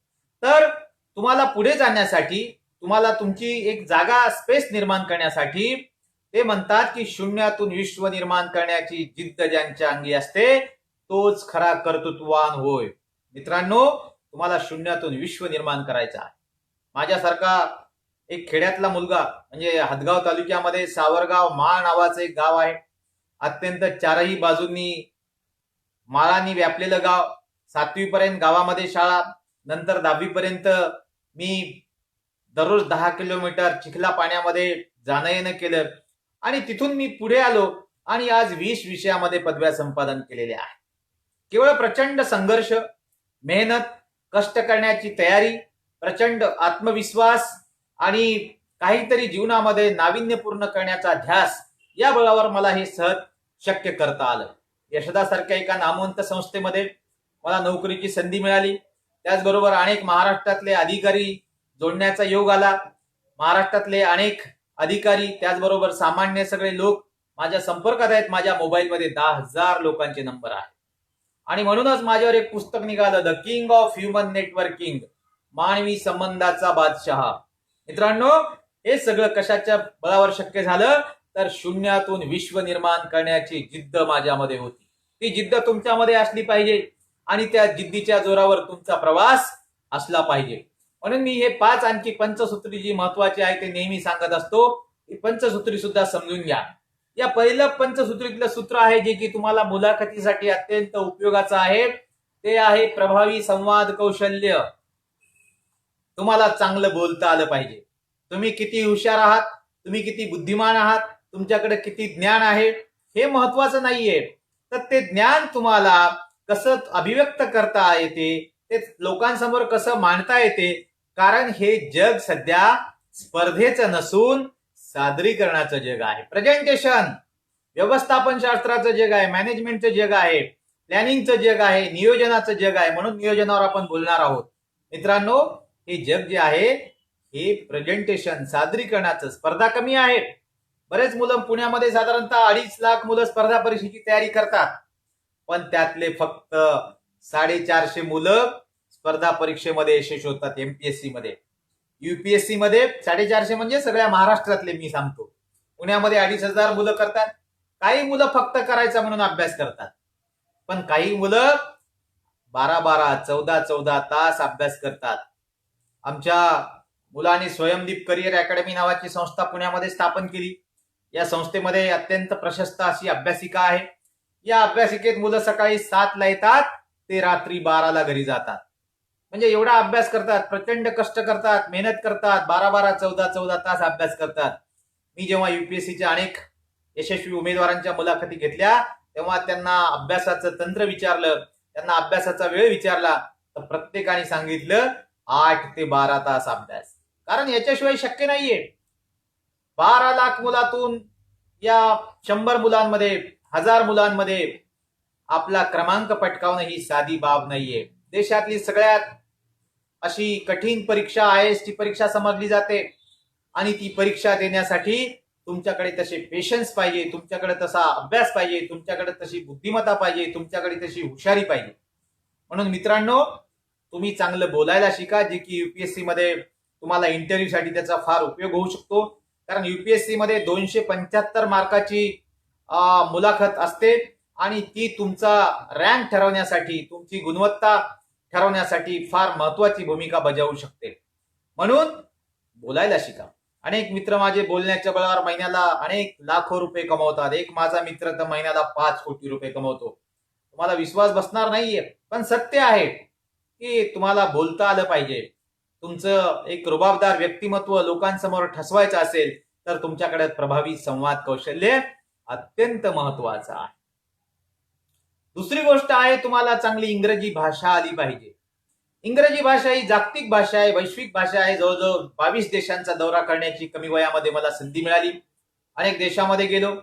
तर तुम्हाला पुढे जाण्यासाठी, तुम्हाला तुमची एक जागा, स्पेस निर्माण करण्यासाठी ते म्हणतात की शून्यातून विश्व निर्माण करण्याची जिद्द ज्यांच्या अंगी असते तोच खरा कर्तृत्ववान होय. मित्रांनो, तुम्हाला शून्यातून विश्व निर्माण करायचं आहे. माझ्यासारखा एक खेड्यातला मुलगा, म्हणजे हदगाव तालुक्यामध्ये सावरगाव माळ नावाचं एक गाव आहे. अत्यंत चारही बाजूंनी माळांनी व्यापलेलं गाव. 7वी पर्यंत गावामध्ये शाळा, नंतर 10वी पर्यंत मी दररोज 10 किलोमीटर चिखला पाण्यामध्ये जाणं येणं केलं. आणि तिथून मी पुढे आलो आणि आज 20 विषयामध्ये पदव्या संपादन केलेल्या आहे. केवळ प्रचंड संघर्ष, मेहनत, कष्ट करण्याची तयारी, प्रचंड आत्मविश्वास आणि काहीतरी जीवनामध्ये नाविन्यपूर्ण करण्याचा ध्यास, या बळावर मला हे सहज शक्य करता आलं. यशदासारख्या एका नामवंत संस्थेमध्ये मला नोकरीची संधी मिळाली. त्याचबरोबर अनेक महाराष्ट्रातले अधिकारी जोडण्याचा योग आला. महाराष्ट्रातले अनेक अधिकारी, त्याचबरोबर सामान्य सगळे लोक माझ्या संपर्कात आहेत. माझ्या मोबाईलमध्ये 10,000 लोकांचे नंबर आहेत. आणि म्हणूनच माझ्यावर एक पुस्तक निघालं, the king of human networking, मानवी संबंधाचा बादशहा. मित्रांनो, हे सगळं कशाच्या बळावर शक्य झालं तर शून्यातून विश्व निर्माण करण्याची जिद्द माझ्यामध्ये होती. ती जिद्द तुमच्यामध्ये असली पाहिजे आणि त्या जिद्दीच्या जोरावर तुमचा प्रवास असला पाहिजे. म्हणून मी हे 5 आणखी पंचसूत्री जी महत्वाची आहे ते नेहमी सांगत असतो. ही पंचसूत्री सुद्धा समजून घ्या. या पहिलं पंचसूत्रीतलं सूत्र आहे जे की तुम्हाला मुलाखतीसाठी अत्यंत उपयोगाचं आहे. ते आहे प्रभावी संवाद कौशल्य. तुम्हाला चांगलं बोलता आलं पाहिजे. तुम्ही किती हुशार आहात, तुम्ही किती बुद्धिमान आहात, तुमच्याकडे किती ज्ञान आहे हे महत्वाचं नाहीये. तर ते ज्ञान तुम्हाला कसं अभिव्यक्त करता येते, ते लोकांसमोर कसं मांडता येते. कारण हे जग सध्या स्पर्धेचं नसून सादरीकरणाचं जग आहे. प्रेझेंटेशन, व्यवस्थापन शास्त्राचं जग आहे, मॅनेजमेंटचं जग आहे, प्लॅनिंगचं जग आहे, नियोजनाचं जग आहे. म्हणून नियोजनावर आपण बोलणार आहोत. मित्रांनो, हे जग जे आहे हे प्रेझेंटेशन, सादरीकरणाचं, स्पर्धा कमी आहे. बरेच मुलं पुण्यामध्ये साधारणतः 2.5 लाख मुलं स्पर्धा परीक्षेची तयारी करतात, पण त्यातले फक्त 450 मुलं स्पर्धा परीक्षेमध्ये यशस्वी होतात. एमपीएससी मध्ये, युपीएससी मध्ये 450 म्हणजे सगळ्या महाराष्ट्रातले मी सांगतो. पुण्यामध्ये 2,500 मुलं करतात. काही मुलं फक्त करायचा म्हणून अभ्यास करतात, पण काही मुलं 12-12, 14-14 तास अभ्यास करतात. आमच्या मुलांनी स्वयंदीप करिअर अकॅडमी नावाची संस्था पुण्यामध्ये स्थापन केली. या संस्थेमध्ये अत्यंत प्रशस्त अशी अभ्यासिका आहे. या अभ्यासिकेत मुलं सकाळी 7ला येतात, ते रात्री 12ला घरी जातात. म्हणजे एवढा अभ्यास करतात, प्रचंड कष्ट करतात, मेहनत करतात, 12-12, 14-14 तास अभ्यास करतात. मी जेव्हा युपीएससीच्या अनेक यशस्वी उमेदवारांच्या मुलाखती घेतल्या, तेव्हा त्यांना अभ्यासाचं तंत्र विचारलं, त्यांना अभ्यासाचा वेळ विचारला, तर प्रत्येकाने सांगितलं 8 ते 12 तास अभ्यास. कारण याच्याशिवाय शक्य नाहीये. 12 लाख मुलातून या 100 मुलांमध्ये, 1000 मुलांमध्ये आपला क्रमांक पटकावणं ही साधी बाब नाहीये. देशातली सगळ्यात अशी कठीण परीक्षा आयएसटी परीक्षा समजली जाते, आणि ती परीक्षा देण्यासाठी तुमच्याकडे तसे पेशन्स पाहिजे, तुमच्याकडे तसा अभ्यास पाहिजे, तुमच्याकडे तशी बुद्धिमत्ता पाहिजे, तुमच्याकडे तशी हुशारी पाहिजे. म्हणून मित्रांनो, तुम्ही चांगलं बोलायला शिका, जे की युपीएससी मध्ये तुम्हाला इंटरव्ह्यूसाठी त्याचा फार उपयोग होऊ शकतो. कारण युपीएससी मध्ये 275 मार्काची मुलाखत असते, आणि ती तुमचा रँक ठरवण्यासाठी, तुमची गुणवत्ता ठरवण्यासाठी फार महत्वाची भूमिका बजावू शकते. म्हणून बोलायला शिका. अनेक मित्र माझे बोलण्याच्या बळावर महिन्याला अनेक लाखो रुपये कमवतात. एक माझा मित्र तर महिन्याला 5 कोटी रुपये कमवतो. तुम्हाला विश्वास बसणार नाहीये, पण सत्य आहे की तुम्हाला बोलता आलं पाहिजे. तुमचं एक रुबाबदार व्यक्तिमत्व लोकांसमोर ठसवायचं असेल, तर तुमच्याकडे प्रभावी संवाद कौशल्य अत्यंत महत्वाचं आहे. दुसरी गोष्ट आहे, तुम्हाला चांगली इंग्रजी भाषा आली पाहिजे. इंग्रजी भाषा ही जागतिक भाषा आहे, वैश्विक भाषा आहे. जवळजवळ 22 देशांचा दौरा करण्याची कमी वयामध्ये मला संधी मिळाली. अनेक देशामध्ये गेलो.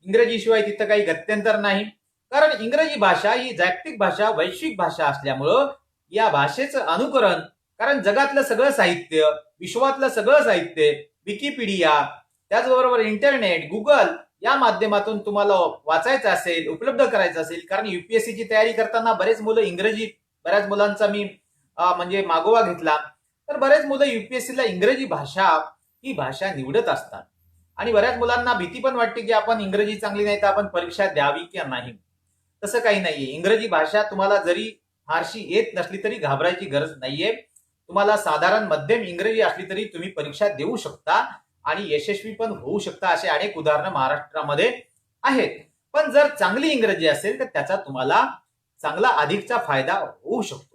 इंग्रजीशिवाय तिथं काही गत्यंतर नाही. कारण इंग्रजी भाषा ही जागतिक भाषा, वैश्विक भाषा असल्यामुळं या भाषेचं अनुकरण, कारण जगातलं सगळं साहित्य, विश्वातलं सगळं साहित्य, विकिपीडिया, त्याचबरोबर इंटरनेट, गुगल या माध्यमातून तुम्हाला वाचायचं असेल, उपलब्ध करायचं असेल. कारण युपीएससीची तयारी करताना बरेच मुलं इंग्रजी, बऱ्याच मुलांचा मी म्हणजे मागोवा घेतला, तर बरेच मुलं युपीएससीला इंग्रजी भाषा ही भाषा निवडत असतात. आणि बऱ्याच मुलांना भीती पण वाटते की आपण इंग्रजी चांगली नाही तर आपण परीक्षा द्यावी की नाही. तसं काही नाहीये. इंग्रजी भाषा तुम्हाला जरी फारशी येत नसली तरी घाबरायची गरज नाहीये. तुम्हाला साधारण मध्यम इंग्रजी असली तरी तुम्ही परीक्षा देऊ शकता आणि यशस्वी पण होऊ शकता. असे अनेक उदाहरणं महाराष्ट्रामध्ये आहेत. पण जर चांगली इंग्रजी असेल तर त्याचा तुम्हाला चांगला अधिकचा फायदा होऊ शकतो.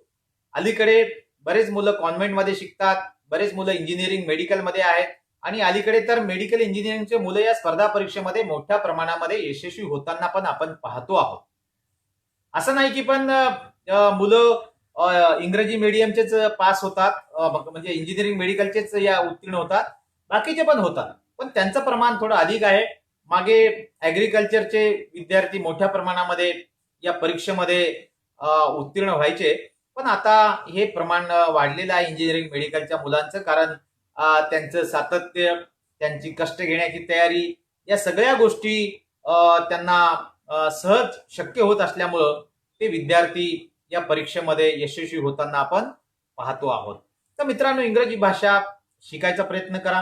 अलीकडे बरेच मुलं कॉन्व्हेंटमध्ये शिकतात, बरेच मुलं इंजिनिअरिंग मेडिकलमध्ये आहेत, आणि अलीकडे तर मेडिकल इंजिनिअरिंगचे मुलं या स्पर्धा परीक्षेमध्ये मोठ्या प्रमाणामध्ये यशस्वी होताना पण आपण पाहतो आहोत. असं नाही की पण मुलं इंग्रजी मीडियमचेच पास होतात, म्हणजे इंजिनिअरिंग मेडिकलचेच या उत्तीर्ण होतात, बाकीचे पण होतात, पण त्यांचं प्रमाण थोडं अधिक आहे. मागे ऍग्रिकल्चरचे विद्यार्थी मोठ्या प्रमाणामध्ये या परीक्षेमध्ये उत्तीर्ण व्हायचे, पण आता हे प्रमाण वाढलेलं आहे इंजिनिअरिंग मेडिकलच्या मुलांचं. कारण त्यांचं सातत्य, त्यांची कष्ट घेण्याची तयारी, या सगळ्या गोष्टी त्यांना सहज शक्य होत असल्यामुळं ते विद्यार्थी या परीक्षेमध्ये यशस्वी होताना आपण पाहतो आहोत. तर मित्रांनो, इंग्रजी भाषा शिकायचा प्रयत्न करा.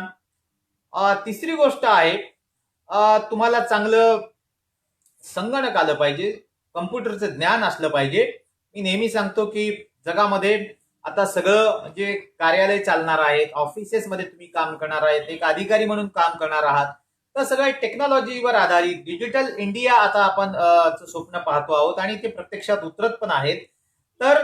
तिसरी गोष्ट आहे, तुम्हाला चांगलं संगणक आलं पाहिजे, कम्प्युटरचं ज्ञान असलं पाहिजे. मी नेहमी सांगतो की जगामध्ये आता सगळं जे कार्यालय चालणार आहेत, ऑफिसेसमध्ये तुम्ही काम करणार आहेत, एक अधिकारी म्हणून काम करणार आहात, तर सगळं टेक्नॉलॉजीवर आधारित डिजिटल इंडिया आता आपण स्वप्न पाहतो आहोत, आणि ते प्रत्यक्षात उतरत पण आहेत. तर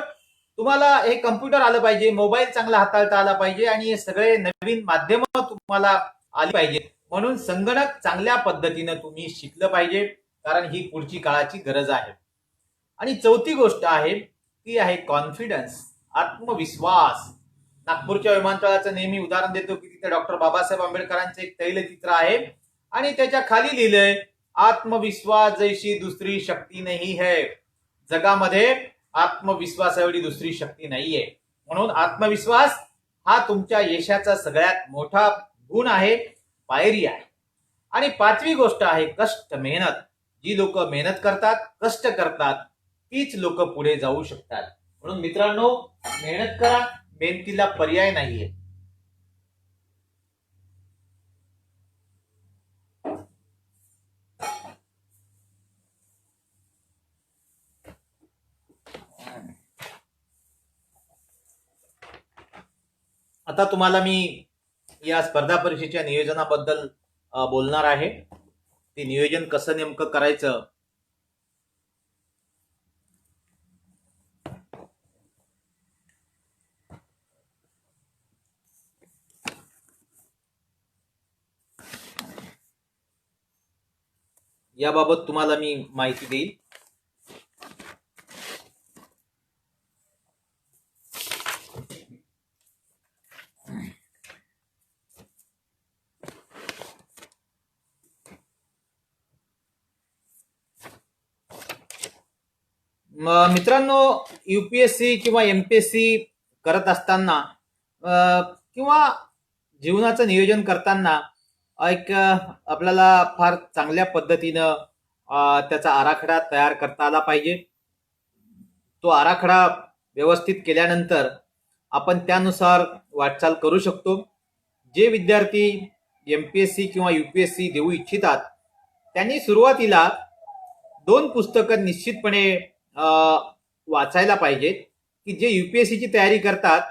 तुम्हाला हे कम्प्युटर आलं पाहिजे, मोबाईल चांगला हाताळता आला पाहिजे, आणि हे सगळे नवीन माध्यम तुम्हाला आली पाहिजे. म्हणून संगणक चांगल्या पद्धतीनं तुम्ही शिकलं पाहिजे, कारण ही पुढची काळाची गरज आहे. आणि चौथी गोष्ट आहे ती आहे कॉन्फिडन्स, आत्मविश्वास. नागपूरच्या विमानतळाचं नेहमी उदाहरण देतो की तिथे डॉक्टर बाबासाहेब आंबेडकरांचे एक तैलचित्र आहे आणि त्याच्या खाली लिहिलंय, आत्मविश्वास जैसी दुसरी शक्ती नाही है. जगामध्ये आत्मविश्वास एवढी दुसरी शक्ती नाहीये. म्हणून आत्मविश्वास हा तुमच्या यशाचा सगळ्यात मोठा गुण आहे, पायरी आहे. आणि पाचवी गोष्ट आहे कष्ट, मेहनत. जी लोक मेहनत करतात, कष्ट करतात, तीच लोक पुढे जाऊ शकतात. म्हणून मित्रांनो, मेहनत करा, मेहनतीला पर्याय नाहीये. आता तुम्हाला मी या स्पर्धा परीक्षेच्या नियोजनाबद्दल बोलणार आहे. ते नियोजन कसं नेमकं करायचं. याबाबत तुम्हाला मी माहिती देईल. मित्रांनो, UPSC किंवा MPSC करत असताना किंवा जीवनाचं नियोजन करताना एक आपल्याला फार चांगल्या पद्धतीनं त्याचा आराखडा तयार करता आला पाहिजे. तो आराखडा व्यवस्थित केल्यानंतर आपण त्यानुसार वाटचाल करू शकतो. जे विद्यार्थी MPSC किंवा UPSC देऊ इच्छितात त्यांनी सुरुवातीला 2 पुस्तकं निश्चितपणे वाचायला पाहिजेत. की जे UPSC ची तयारी करतात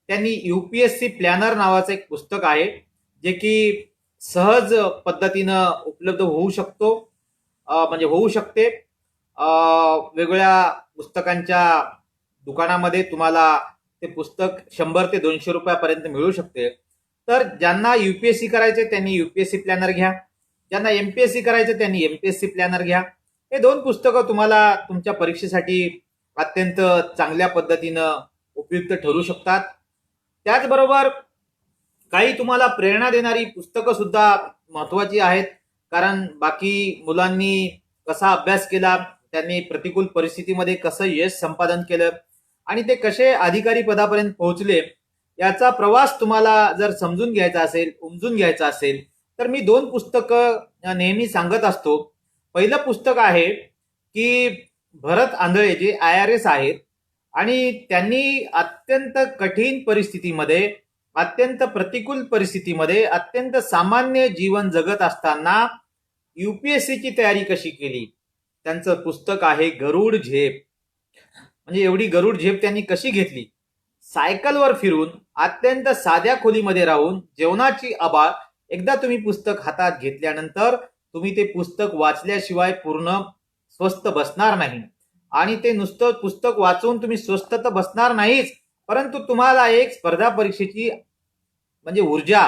त्यांनी UPSC प्लॅनर नावाचं एक पुस्तक आहे, जे की सहज पद्धतीनं उपलब्ध होऊ शकतो, म्हणजे होऊ शकते. वेगवेगळ्या पुस्तकांच्या दुकानामध्ये तुम्हाला ते पुस्तक 100 ते 200 रुपयापर्यंत मिळू शकते. तर ज्यांना UPSC करायचे त्यांनी UPSC प्लॅनर घ्या, ज्यांना MPSC करायचं त्यांनी MPSC प्लॅनर घ्या. हे 2 पुस्तकं तुम्हाला तुमच्या परीक्षेसाठी अत्यंत चांगल्या पद्धतीनं उपयुक्त ठरू शकतात. त्याचबरोबर काही तुम्हाला प्रेरणा देणारी पुस्तकं सुद्धा महत्वाची आहेत. कारण बाकी मुलांनी कसा अभ्यास केला, त्यांनी प्रतिकूल परिस्थितीमध्ये कसं यश संपादन केलं आणि ते कसे अधिकारी पदापर्यंत पोहोचले, याचा प्रवास तुम्हाला जर समजून घ्यायचा असेल, उमजून घ्यायचा असेल, तर मी 2 पुस्तकं नेहमी सांगत असतो. पहिलं पुस्तक आहे की भरत आंधळे, जे IRS आहेत आणि त्यांनी अत्यंत कठीण परिस्थितीमध्ये, अत्यंत प्रतिकूल परिस्थितीमध्ये, अत्यंत सामान्य जीवन जगत असताना UPSC ची तयारी कशी केली. त्यांचं पुस्तक आहे गरुड झेप. म्हणजे एवढी गरुड झेप त्यांनी कशी घेतली. सायकलवर फिरून, अत्यंत साध्या खोलीमध्ये राहून, जेवणाची अभाव. एकदा तुम्ही पुस्तक हातात घेतल्यानंतर तुम्ही ते पुस्तक वाचल्याशिवाय पूर्ण स्वस्थ बसणार नाही. आणि ते नुसतं पुस्तक वाचून तुम्ही स्वस्थ तर बसणार नाहीच, परंतु तुम्हाला एक स्पर्धा परीक्षेची म्हणजे ऊर्जा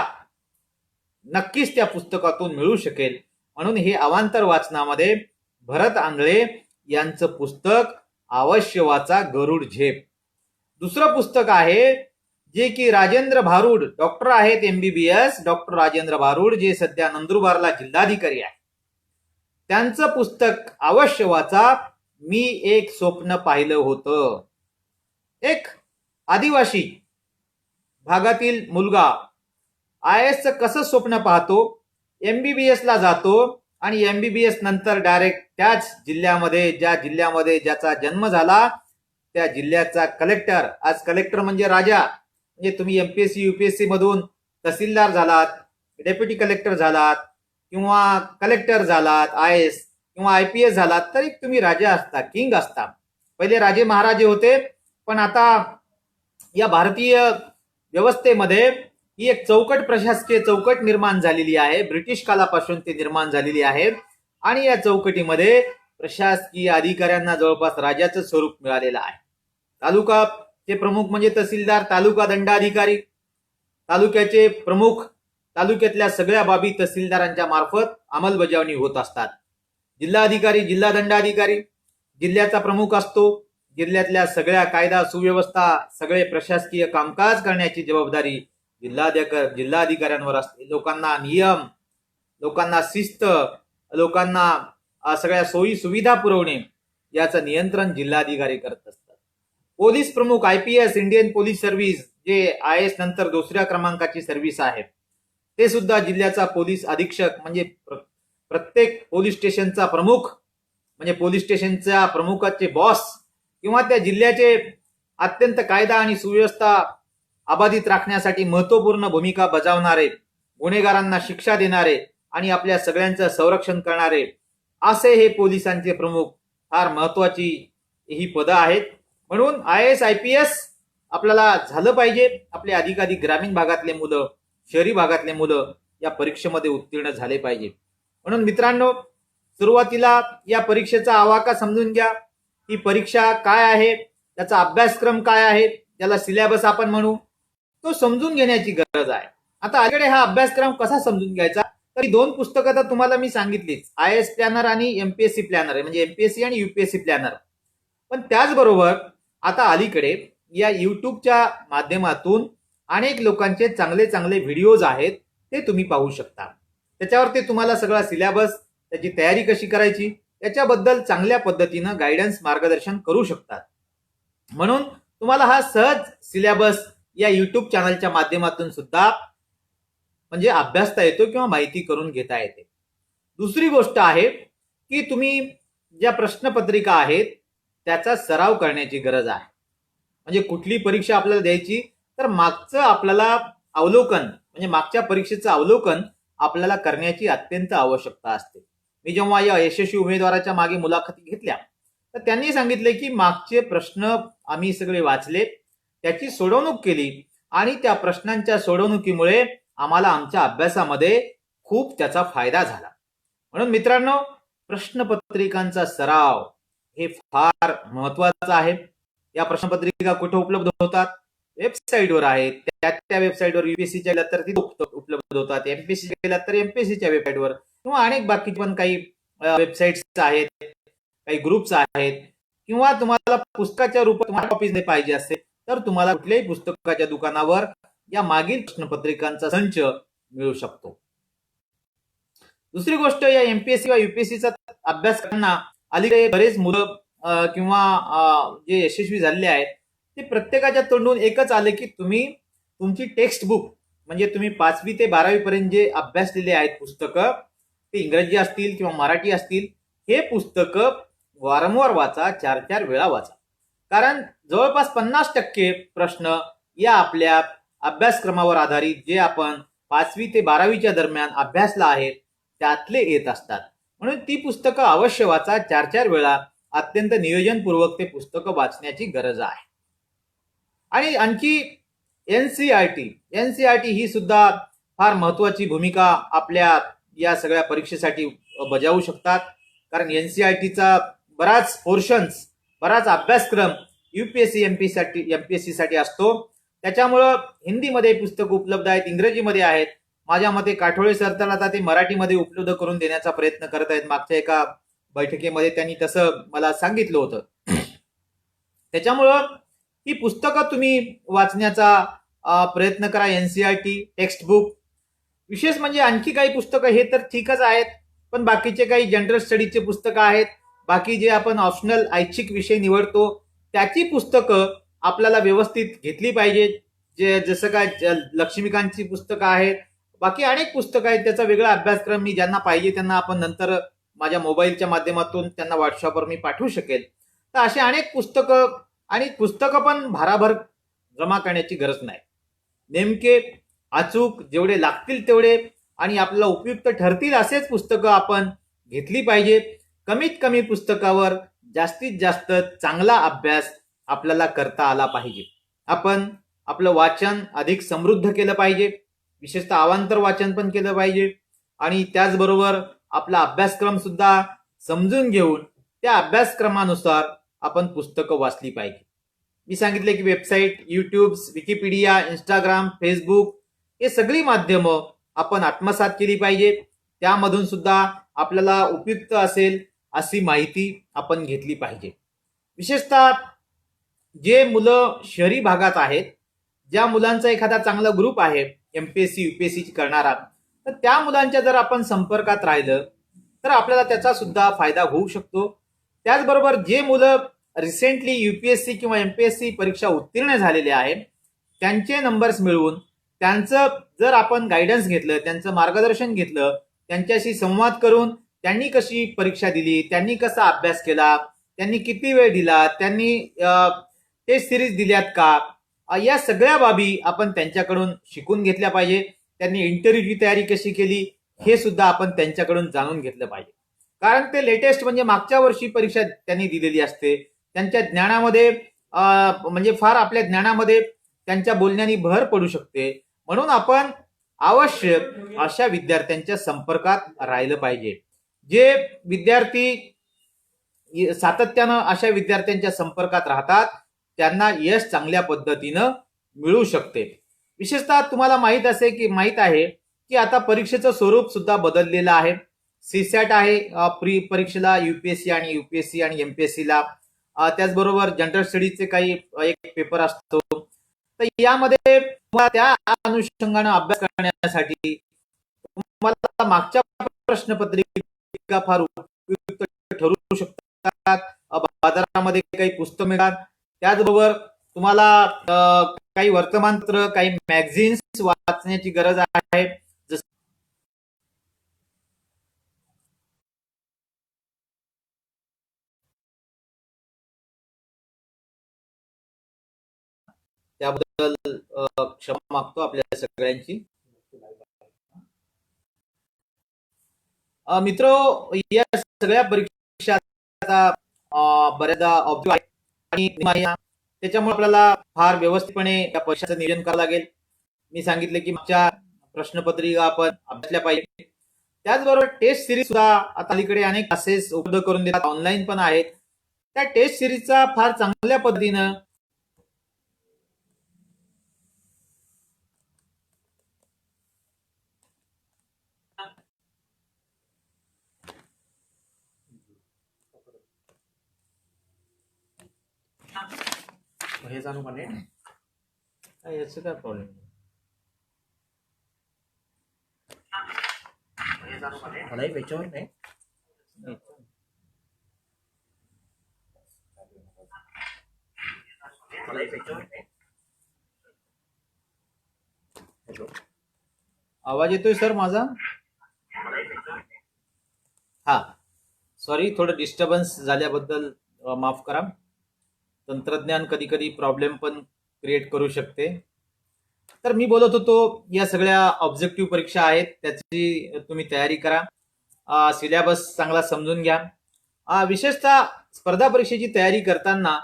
नक्कीच त्या पुस्तकातून मिळू शकेल. म्हणून हे अवांतर वाचनामध्ये भरत आंधळे यांचं पुस्तक अवश्य वाचा, गरुड झेप. दुसरं पुस्तक आहे जे की राजेंद्र भारुड, डॉक्टर आहेत MBBS, डॉक्टर राजेंद्र भारुड, जे सध्या नंदुरबारला जिल्हाधिकारी आहे. त्यांचं पुस्तक अवश्य वाचा, मी एक स्वप्न पाहिलं होतं. एक आदिवासी भागातील मुलगा IAS कसं स्वप्न पाहतो, MBBS ला जातो आणि MBBS नंतर डायरेक्ट त्याच जिल्ह्यामध्ये, ज्या जिल्ह्यामध्ये ज्याचा जन्म झाला, त्या जिल्ह्याचा कलेक्टर. आज कलेक्टर म्हणजे राजा. म्हणजे तुम्ही MPSC UPSC मधून तहसीलदार झालात, डेप्युटी कलेक्टर झालात किंवा कलेक्टर झालात, IAS किंवा IPS झालात, तरी तुम्ही राजा असता, किंग असता. पहिले राजे महाराजे होते, पण आता या भारतीय व्यवस्थेमध्ये ही एक चौकट, प्रशासकीय चौकट निर्माण झालेली आहे. ब्रिटिश कालापासून ते निर्माण झालेली आहे आणि या चौकटीमध्ये प्रशासकीय अधिकाऱ्यांना जवळपास राजाचं स्वरूप मिळालेलं आहे. तालुकाचे प्रमुख म्हणजे तहसीलदार, तालुका दंडाधिकारी, तालुक्याचे प्रमुख, तालुक्यातल्या सगळ्या बाबी तहसीलदारांच्या मार्फत अंमलबजावणी होत असतात. जिल्हाधिकारी, जिल्हा दंडाधिकारी, जिल्ह्याचा प्रमुख असतो. जिल्ह्यातल्या सगळ्या कायदा सुव्यवस्था, सगळे प्रशासकीय कामकाज करण्याची जबाबदारी जिल्हाधिकाऱ्यांवर असते. लोकांना नियम, लोकांना शिस्त, लोकांना सगळ्या सोयी सुविधा पुरवणे याचं नियंत्रण जिल्हाधिकारी करत असतात. पोलीस प्रमुख IPS इंडियन पोलीस सर्व्हिस, जे IAS नंतर दुसऱ्या क्रमांकाची सर्व्हिस आहे, ते सुद्धा जिल्ह्याचा पोलीस अधीक्षक म्हणजे प्रत्येक पोलीस स्टेशनचा प्रमुख म्हणजे पोलीस स्टेशनच्या प्रमुखाचे बॉस किंवा त्या जिल्ह्याचे अत्यंत कायदा आणि सुव्यवस्था अबाधित राखण्यासाठी महत्वपूर्ण भूमिका बजावणारे, गुन्हेगारांना शिक्षा देणारे आणि आपल्या सगळ्यांचं संरक्षण करणारे असे हे पोलिसांचे प्रमुख फार महत्वाची ही पदं आहेत. म्हणून IAS IPS आपल्याला झालं पाहिजे. आपले अधिकाधिक ग्रामीण भागातले मुलं, शहरी भागातले मुलं या परीक्षेमध्ये उत्तीर्ण झाले पाहिजे. म्हणून मित्रांनो, सुरुवातीला या परीक्षेचा आवाका समजून घ्या. ही परीक्षा काय आहे, त्याचा अभ्यासक्रम काय आहे, त्याला सिलेबस आपण म्हणू, तो समजून घेण्याची गरज आहे. आता अलीकडे हा अभ्यासक्रम कसा समजून घ्यायचा, तर ही 2 पुस्तकं तर तुम्हाला मी सांगितलीच, IAS प्लॅनर आणि MPSC प्लॅनर, म्हणजे MPSC आणि UPSC प्लॅनर. पण त्याचबरोबर आता अलीकडे या युट्यूबच्या माध्यमातून अनेक लोकांचे चांगले चांगले व्हिडिओज आहेत, ते तुम्ही पाहू शकता. त्याच्यावर ते तुम्हाला सगळा सिलेबस, त्याची तयारी कशी करायची याच्याबद्दल चांगल्या पद्धतीनं गायडन्स, मार्गदर्शन करू शकतात. म्हणून तुम्हाला हा सहज सिलेबस या युट्यूब चॅनलच्या माध्यमातून सुद्धा म्हणजे अभ्यासता येतो किंवा माहिती करून घेता येते. दुसरी गोष्ट आहे की तुम्ही ज्या प्रश्नपत्रिका आहेत त्याचा सराव करण्याची गरज आहे. म्हणजे कुठली परीक्षा आपल्याला द्यायची तर मागचं आपल्याला अवलोकन, म्हणजे मागच्या परीक्षेचं अवलोकन आपल्याला करण्याची अत्यंत आवश्यकता असते. मी जेव्हा या यशस्वी उमेदवाराच्या मागे मुलाखती घेतल्या तर त्यांनी सांगितले की मागचे प्रश्न आम्ही सगळे वाचले, त्याची सोडवणूक केली आणि त्या प्रश्नांच्या सोडवणुकीमुळे आम्हाला आमच्या अभ्यासामध्ये खूप त्याचा फायदा झाला. म्हणून मित्रांनो, प्रश्नपत्रिकांचा सराव हे फार महत्वाचं आहे. या प्रश्नपत्रिका कुठे उपलब्ध होतात? वेबसाईटवर आहेत. त्या वेबसाईटवर UPSCच्या गेल्यात तर ती उपलब्ध होतात, MPSCच्या गेल्यात तर MPSCच्या वेबसाईटवर, किंवा अनेक बाकी पण काही वेबसाईट्स आहेत, काही ग्रुप्स आहेत, किंवा तुम्हाला पुस्तकाच्या रूपात तुम्हाला कॉपीज पाहिजे असेल तर तुम्हाला कुठल्याही पुस्तकाच्या दुकानावर या मागील प्रश्नपत्रिकांचा संच मिळू शकतो. दुसरी गोष्ट, या MPSC किंवा UPSCचा अभ्यास करताना अलीकडे बरेच मुलं किंवा जे यशस्वी झालेले आहेत ते प्रत्येकाच्या तोंडून एकच आले की तुम्ही तुमची टेक्स्ट बुक, म्हणजे तुम्ही 5वी ते 12वी पर्यंत जे अभ्यासलेले आहेत पुस्तकं, ते इंग्रजी असतील किंवा मराठी असतील, हे पुस्तकं वारंवार वाचा, 4-4 वेळा वाचा. कारण जवळपास 50% प्रश्न या आपल्या अभ्यासक्रमावर आधारित जे आपण 5वी ते 12वीच्या दरम्यान अभ्यासला आहे त्यातले येत असतात. म्हणून ती पुस्तकं अवश्य वाचा, 4-4 वेळा. अत्यंत नियोजनपूर्वक ते पुस्तकं वाचण्याची गरज आहे. आणि आणखी NCERT ही सुद्धा फार महत्वाची भूमिका आपल्या या सगळ्या परीक्षेसाठी बजावू शकतात. कारण NCERTचा बराच पोर्शन्स, बराच अभ्यासक्रम UPSC MPSC साठी असतो. त्याच्यामुळं हिंदीमध्ये पुस्तकं उपलब्ध आहेत, इंग्रजीमध्ये आहेत. माझ्या मते काठोळे सर तर आता ते मराठीमध्ये उपलब्ध करून देण्याचा प्रयत्न करत आहेत. मागच्या एका बैठकीमध्ये त्यांनी तसं मला सांगितलं होतं. त्याच्यामुळं ही पुस्तकं तुम्ही वाचण्याचा प्रयत्न करा. NCERT टेक्स्ट बुक, विशेष म्हणजे आणखी काही पुस्तकं हे तर ठीकच आहेत, पण बाकीचे काही जनरल स्टडीजचे पुस्तकं आहेत, बाकी जे आपण ऑप्शनल ऐच्छिक विषय निवडतो त्याची पुस्तकं आपल्याला व्यवस्थित घेतली पाहिजेत. जसं काय लक्ष्मीकांतची पुस्तकं आहेत, बाकी अनेक पुस्तकं आहेत, त्याचा वेगळा अभ्यासक्रम मी ज्यांना पाहिजे त्यांना आपण नंतर माझ्या मोबाईलच्या माध्यमातून त्यांना व्हॉट्सअपवर मी पाठवू शकेल. तर असे अनेक पुस्तकं, आणि पुस्तकं पण भाराभर जमा करण्याची गरज नाही. नेमके अचूक जेवढे लागतील तेवढे आणि आपल्याला उपयुक्त ठरतील असेच पुस्तकं आपण घेतली पाहिजे. कमीत कमी पुस्तकावर जास्तीत जास्त चांगला अभ्यास आपल्याला करता आला पाहिजे. आपण आपलं वाचन अधिक समृद्ध केलं पाहिजे, विशेषतः अवांतर वाचन पण केलं पाहिजे, आणि त्याचबरोबर आपला अभ्यासक्रम सुद्धा समजून घेऊन त्या अभ्यासक्रमानुसार आपण पुस्तकं वाचली पाहिजे. मी सांगितले की website, YouTube, Wikipedia, Instagram, Facebook हे सगळी माध्यमं आपण आत्मसात केली पाहिजे. त्यामधून सुद्धा आपल्याला उपयुक्त असेल अशी माहिती आपण घेतली पाहिजे. विशेषतः जे मुलं शहरी भागात आहेत, ज्या मुलांचा एखादा चांगला ग्रुप आहे एमपीएससी युपीएससी करणारा, तर त्या मुलांच्या जर आपण संपर्कात राहिलं तर आपल्याला त्याचा सुद्धा फायदा होऊ शकतो. त्याचबरोबर जे मुलं रिसेंटली युपीएससी किंवा एमपीएससी परीक्षा उत्तीर्ण झालेले आहेत त्यांचे नंबर्स मिळवून त्यांचं जर आपण गायडन्स घेतलं, त्यांचं मार्गदर्शन घेतलं, त्यांच्याशी संवाद करून त्यांनी कशी परीक्षा दिली, त्यांनी कसा अभ्यास केला, त्यांनी किती वेळ दिला, त्यांनी टेस्ट सिरीज दिल्यात का, या सगळ्या बाबी आपण त्यांच्याकडून शिकून घेतल्या पाहिजे. त्यांनी इंटरव्ह्यूची तयारी कशी केली हे सुद्धा आपण त्यांच्याकडून जाणून घेतलं पाहिजे. कारण ते लेटेस्ट म्हणजे मागच्या वर्षी परीक्षा त्यांनी दिलेली असते. त्यांच्या ज्ञानामध्ये म्हणजे फार आपल्या ज्ञानामध्ये त्यांच्या बोलण्याने भर पडू शकते. म्हणून आपण आवश्यक अशा विद्यार्थ्यांच्या संपर्कात राहिलं पाहिजे. जे विद्यार्थी सातत्यानं अशा विद्यार्थ्यांच्या संपर्कात राहतात त्यांना यश चांगल्या पद्धतीनं मिळू शकते. विशेषतः तुम्हाला माहित आहे की आता परीक्षेचं स्वरूप सुद्धा बदललेलं आहे. सीसॅट आहे प्री परीक्षेला युपीएससी आणि युपीएससी आणि एमपीएससीला. त्याचबरोबर जनरल स्टडीजचे काही एक पेपर असतो. तर यामध्ये त्या अनुषंगाने अभ्यास करण्यासाठी तुम्हाला मागच्या प्रश्नपत्रिका फार उपयुक्त ठरू शकतात. बाजारामध्ये काही पुस्तक मिळतात. त्याचबरोबर तुम्हाला काही वर्तमानपत्र, काही मॅगझिन्स वाचण्याची गरज आहे. त्याबद्दल क्षमा मागतो आपल्या सगळ्यांची. मित्र, या सगळ्या परीक्षा बऱ्याचदा ऑब्जेक्टिव्ह आणि त्याच्यामुळे आपल्याला फार व्यवस्थितपणे या परीक्षेचं नियोजन करावं लागेल. मी सांगितलं की मागच्या प्रश्नपत्रिका आपण अभ्यासल्या पाहिजे. त्याचबरोबर टेस्ट सिरीज सुद्धा आता अलीकडे अनेक क्लासेस उपलब्ध करून देतात, ऑनलाईन पण आहेत. त्या टेस्ट सिरीजचा फार चांगल्या पद्धतीनं हे जाणू म्हणे याचं काय प्रॉब्लेम मलाही त्याच्यावर नाही. आवाज येतोय सर माझा? हा, सॉरी, थोडं डिस्टर्बन्स झाल्याबद्दल माफ करा. तंत्रज्ञान कधी कधी प्रॉब्लेम पण क्रिएट करू शकते. तर मी बोलत होतो या सगळ्या ऑब्जेक्टिव्ह परीक्षा आहेत त्याची तुम्ही तयारी करा. सिलेबस चांगला समजून घ्या. विशेषतः स्पर्धा परीक्षेची तयारी करताना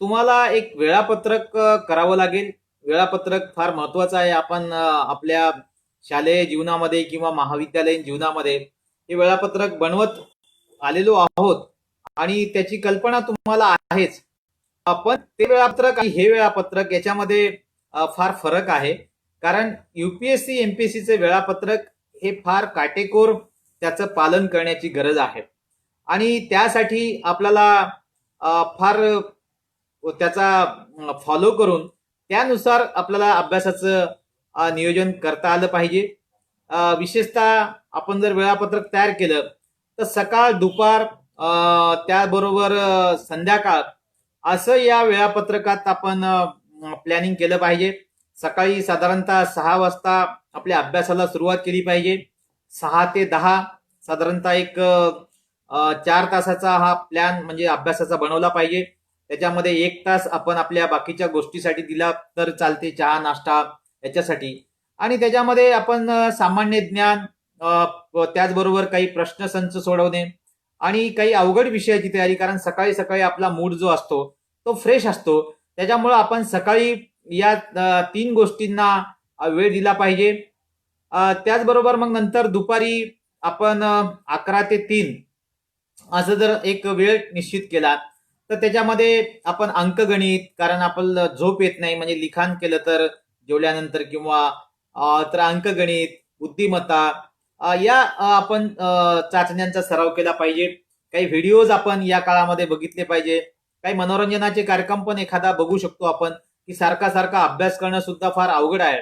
तुम्हाला एक वेळापत्रक करावं लागेल. वेळापत्रक फार महत्वाचं आहे. आपण आपल्या शालेय जीवनामध्ये किंवा महाविद्यालयीन जीवनामध्ये हे वेळापत्रक बनवत आलेलो आहोत आणि त्याची कल्पना तुम्हाला आहेच. पण ते वेळापत्रक आणि हे वेळापत्रक याच्यामध्ये फार फरक आहे. कारण युपीएससी एमपीएससीचे वेळापत्रक हे फार काटेकोर त्याचं पालन करण्याची गरज आहे आणि त्यासाठी आपल्याला फार त्याचा फॉलो करून त्यानुसार आपल्याला अभ्यासाचं नियोजन करता आलं पाहिजे. विशेषतः आपण जर वेळापत्रक तयार केलं तर सकाळ, दुपार, त्याबरोबर संध्याकाळ असं या वेळापत्रकात आपण प्लॅनिंग केलं पाहिजे. सकाळी साधारणतः 6 वाजता आपल्या अभ्यासाला सुरुवात केली पाहिजे. 6 ते 10 साधारणतः एक 4 तासाचा हा प्लॅन म्हणजे अभ्यासाचा बनवला पाहिजे. त्याच्यामध्ये 1 तास आपण आपल्या बाकीच्या गोष्टीसाठी दिला तर चालते, चहा नाश्ता याच्यासाठी. आणि त्याच्यामध्ये आपण सामान्य ज्ञान, त्याचबरोबर काही प्रश्नसंच सोडवणे आणि काही अवघड विषयाची तयारी. कारण सकाळी सकाळी आपला मूड जो असतो तो फ्रेश असतो, त्याच्यामुळे आपण सकाळी या 3 गोष्टींना वेळ दिला पाहिजे. त्याचबरोबर मग नंतर दुपारी आपण 11 ते 3 असं जर एक वेळ निश्चित केला तर त्याच्यामध्ये आपण अंकगणित, कारण आपल्याला झोप येत नाही म्हणजे लिखाण केलं तर जेवल्यानंतर किंवा तर अंकगणित, बुद्धिमत्ता या आपण चाचण्यांचा सराव केला पाहिजे. काही व्हिडिओज आपण या काळामध्ये बघितले पाहिजे, काही मनोरंजनाचे कार्यक्रम पण एखादा बघू शकतो आपण, की सारखा सारखा अभ्यास करणं सुद्धा फार अवघड आहे,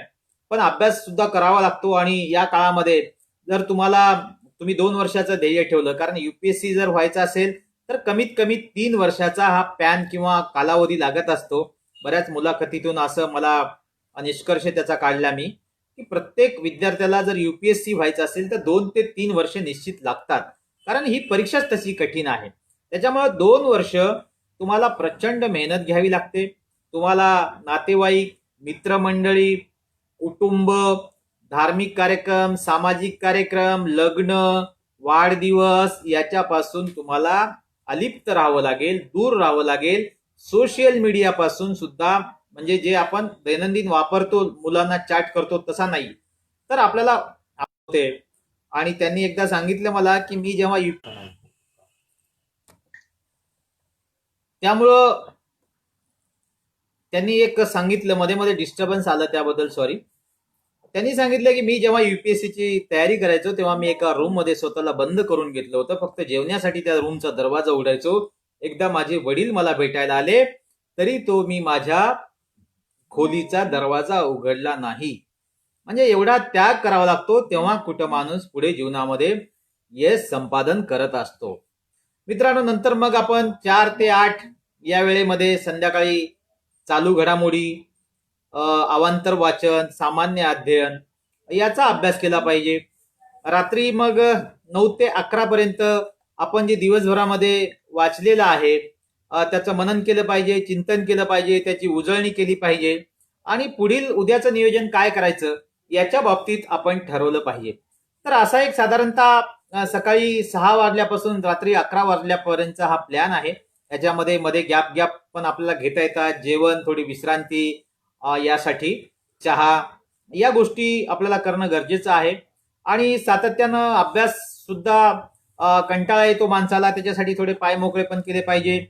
पण अभ्यास सुद्धा करावा लागतो. आणि या काळामध्ये जर तुम्ही 2 वर्षाचं ध्येय ठेवलं, कारण युपीएससी जर व्हायचं असेल तर कमीत कमी 3 वर्षाचा हा पॅन किंवा कालावधी लागत असतो. बऱ्याच मुलाखतीतून असं मला निष्कर्ष त्याचा काढला मी, की प्रत्येक विद्यार्थ्याला जर युपीएससी व्हायचं असेल तर 2 ते 3 वर्ष निश्चित लागतात, कारण ही परीक्षाच तशी कठीण आहे. त्याच्यामुळे 2 वर्ष तुम्हाला प्रचंड मेहनत घ्यावी लागते. तुम्हाला नातेवाईक, मित्रमंडळी, कुटुंब, धार्मिक कार्यक्रम, सामाजिक कार्यक्रम, लग्न, वाढदिवस याच्यापासून तुम्हाला अलिप्त राहावं लागेल, दूर राहावं लागेल. सोशल मीडियापासून सुद्धा, म्हणजे जे आपण दैनंदिन वापरतो, मुलांना चॅट करतो तसा नाही, तर आपल्याला होते. आणि त्यांनी एकदा सांगितलं मला की मी जेव्हा त्यामुळं त्यांनी एक सांगितलं, मध्ये मध्ये डिस्टर्बन्स आलं त्याबद्दल सॉरी. त्यांनी सांगितलं की मी जेव्हा युपीएससीची तयारी करायचो तेव्हा मी एका रूम मध्ये स्वतःला बंद करून घेतलं होतं, फक्त जेवण्यासाठी त्या रूमचा दरवाजा उघडायचो. एकदा माझे वडील मला भेटायला आले तरी मी माझ्या खोलीचा दरवाजा उघडला नाही. म्हणजे एवढा त्याग करावा लागतो, तेव्हा कुठं माणूस पुढे जीवनामध्ये यश संपादन करत असतो. मित्रांनो, नंतर मग आपण 4 ते 8 या वेळेमध्ये संध्याकाळी चालू घडामोडी, अवांतर वाचन, सामान्य अध्ययन याचा अभ्यास केला पाहिजे. रात्री मग 9 ते 11 पर्यंत आपण जे दिवसभरामध्ये वाचलेलं आहे त्याचं मनन केलं पाहिजे, चिंतन केलं पाहिजे, त्याची उजळणी केली पाहिजे आणि पुढील उद्याचं नियोजन काय करायचं याच्या बाबतीत आपण ठरवलं पाहिजे. तर असा एक साधारणतः सकाळी 6 वाजल्यापासून रात्री 11 वाजल्यापर्यंतचा हा प्लॅन आहे. याच्यामध्ये मध्ये गॅप गॅप पण आपल्याला घेता येतात, जेवण, थोडी विश्रांती, यासाठी चहा, या गोष्टी आपल्याला करणं गरजेचं आहे. आणि सातत्यानं अभ्यास सुद्धा कंटाळा येतो माणसाला, त्याच्यासाठी थोडे पाय मोकळे पण केले पाहिजे,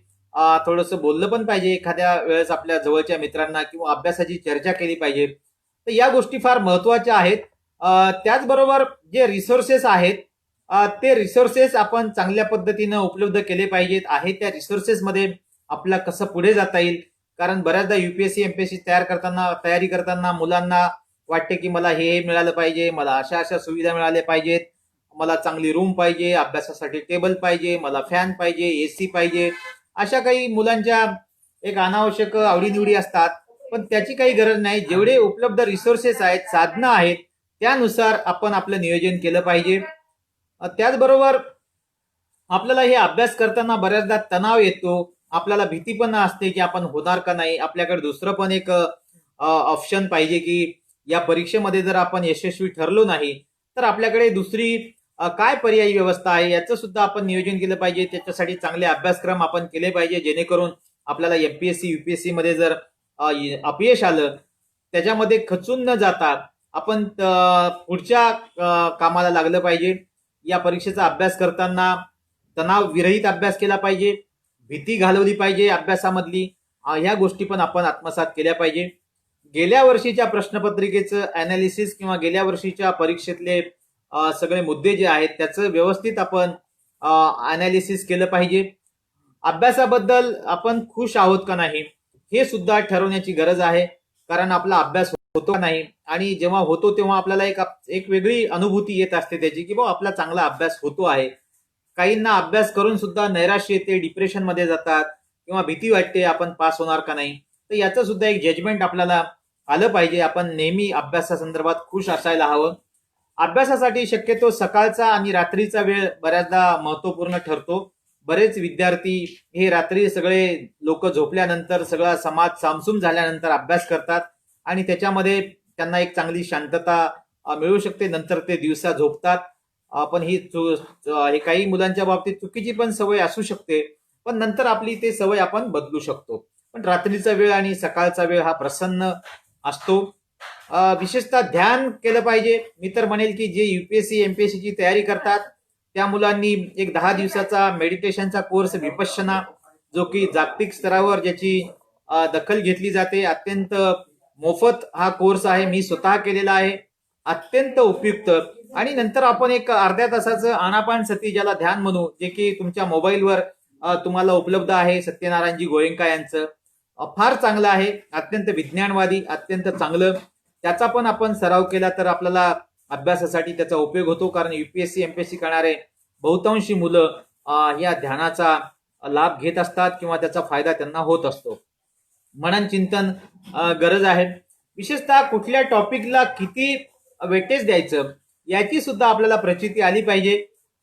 थोडंसं बोललं पण पाहिजे एखाद्या वेळेस आपल्या जवळच्या मित्रांना, किंवा अभ्यासाची चर्चा केली पाहिजे. तर या गोष्टी फार महत्वाच्या आहेत. त्याचबरोबर जे रिसोर्सेस आहेत ते रिसोर्सेस आपण चांगल्या पद्धतीनं उपलब्ध केले पाहिजेत. आहे त्या रिसोर्सेसमध्ये आपला कसं पुढे जाता येईल, कारण बऱ्याचदा युपीएससी एमपीएससी तयारी करताना मुलांना वाटते की मला हे मिळालं पाहिजे, मला अशा अशा सुविधा मिळाल्या पाहिजेत, मला चांगली रूम पाहिजे, अभ्यासासाठी टेबल पाहिजे, मला फॅन पाहिजे, एसी पाहिजे, अशा काही मुलांच्या एक अनावश्यक आवडीनिवडी असतात. पण त्याची काही गरज नाही. जेवढे उपलब्ध रिसोर्सेस आहेत, साधनं आहेत, त्यानुसार आपण आपलं नियोजन केलं पाहिजे. त्याचबरोबर आपल्याला हे अभ्यास करताना बऱ्याचदा तणाव येतो, आपल्याला भीती पण असते की आपण होणार का नाही. आपल्याकडे दुसरं पण एक ऑप्शन पाहिजे की या परीक्षेमध्ये जर आपण यशस्वी ठरलो नाही तर आपल्याकडे दुसरी काय पर्यायी व्यवस्था आहे याचं सुद्धा आपण नियोजन केलं पाहिजे. त्याच्यासाठी चांगले अभ्यासक्रम आपण केले पाहिजे, जेणेकरून आपल्याला एमपीएससी युपीएससी मध्ये जर अपयश आलं त्याच्यामध्ये खचून न जाता आपण पुढच्या कामाला लागलं पाहिजे. या परीक्षेचा अभ्यास करताना तणाव विरहित अभ्यास केला पाहिजे, भीती घालवली पाहिजे अभ्यासामधली, ह्या गोष्टी पण आपण आत्मसात केल्या पाहिजे. गेल्या वर्षीच्या प्रश्नपत्रिकेचं अनालिसिस किंवा गेल्या वर्षीच्या परीक्षेतले सगळे मुद्दे जे आहेत त्याचं व्यवस्थित आपण अनालिसिस केलं पाहिजे. अभ्यासाबद्दल आपण खुश आहोत का नाही हे सुद्धा ठरवण्याची गरज आहे, कारण आपला अभ्यास होतो नाही, आणि जेव्हा होतो तेव्हा आपल्याला एक वेगळी अनुभूती येत असते त्याची, की आपला चांगला अभ्यास होतो आहे. काहींना अभ्यास करून सुद्धा नैराश्य येते, डिप्रेशन मध्ये जातात, किंवा भीती वाटते आपण पास होणार का नाही. तर याचं सुद्धा एक जजमेंट आपल्याला आलं पाहिजे. आपण नेहमी अभ्यासासंदर्भात खुश असायला हवं. अभ्यासासाठी शक्यतो सकाळचा आणि रात्रीचा वेळ बऱ्याचदा महत्वपूर्ण ठरतो. बरेच विद्यार्थी हे रात्री सगळे लोक झोपल्यानंतर, सगळा समाज सामसूम झाल्यानंतर अभ्यास करतात आणि त्याच्यामध्ये त्यांना एक चांगली शांतता मिळू शकते. नंतर ते दिवसा झोपतात. पण ही काही मुलांच्या बाबतीत चुकीची पण सवय असू शकते, पण नंतर आपली ते सवय आपण बदलू शकतो. पण रात्रीचा वेळ आणि सकाळचा वेळ हा प्रसन्न असतो. विशेषतः ध्यान केलं पाहिजे. मी तर म्हणेल की जे युपीएससी एमपीएससी ची तयारी करतात त्या मुलांनी एक 10 दिवसाचा मेडिटेशनचा कोर्स विपश्यना, जो की जागतिक स्तरावर ज्याची दखल घेतली जाते, अत्यंत मोफत हा कोर्स आहे. मी स्वतः केलेला आहे. अत्यंत उपयुक्त. आणि नंतर आपण एक अर्ध्या तासाचं आनापान सती ज्याला ध्यान म्हणू, जे की तुमच्या मोबाईलवर तुम्हाला उपलब्ध आहे, सत्यनारायणजी गोयंका यांचं. फार चांगलं आहे, अत्यंत विज्ञानवादी, अत्यंत चांगलं. त्याचा पण आपण सराव केला तर आपल्याला अभ्यासासाठी त्याचा उपयोग होतो. कारण युपीएससी एमपीएससी करणारे बहुतांशी मुलं या ध्यानाचा लाभ घेत असतात किंवा त्याचा फायदा त्यांना होत असतो. मनन चिंतन गरज आहे. विशेषतः कुठल्या टॉपिकला किती वेटेज द्यायचं याची सुद्धा आपल्याला प्रचिती आली पाहिजे.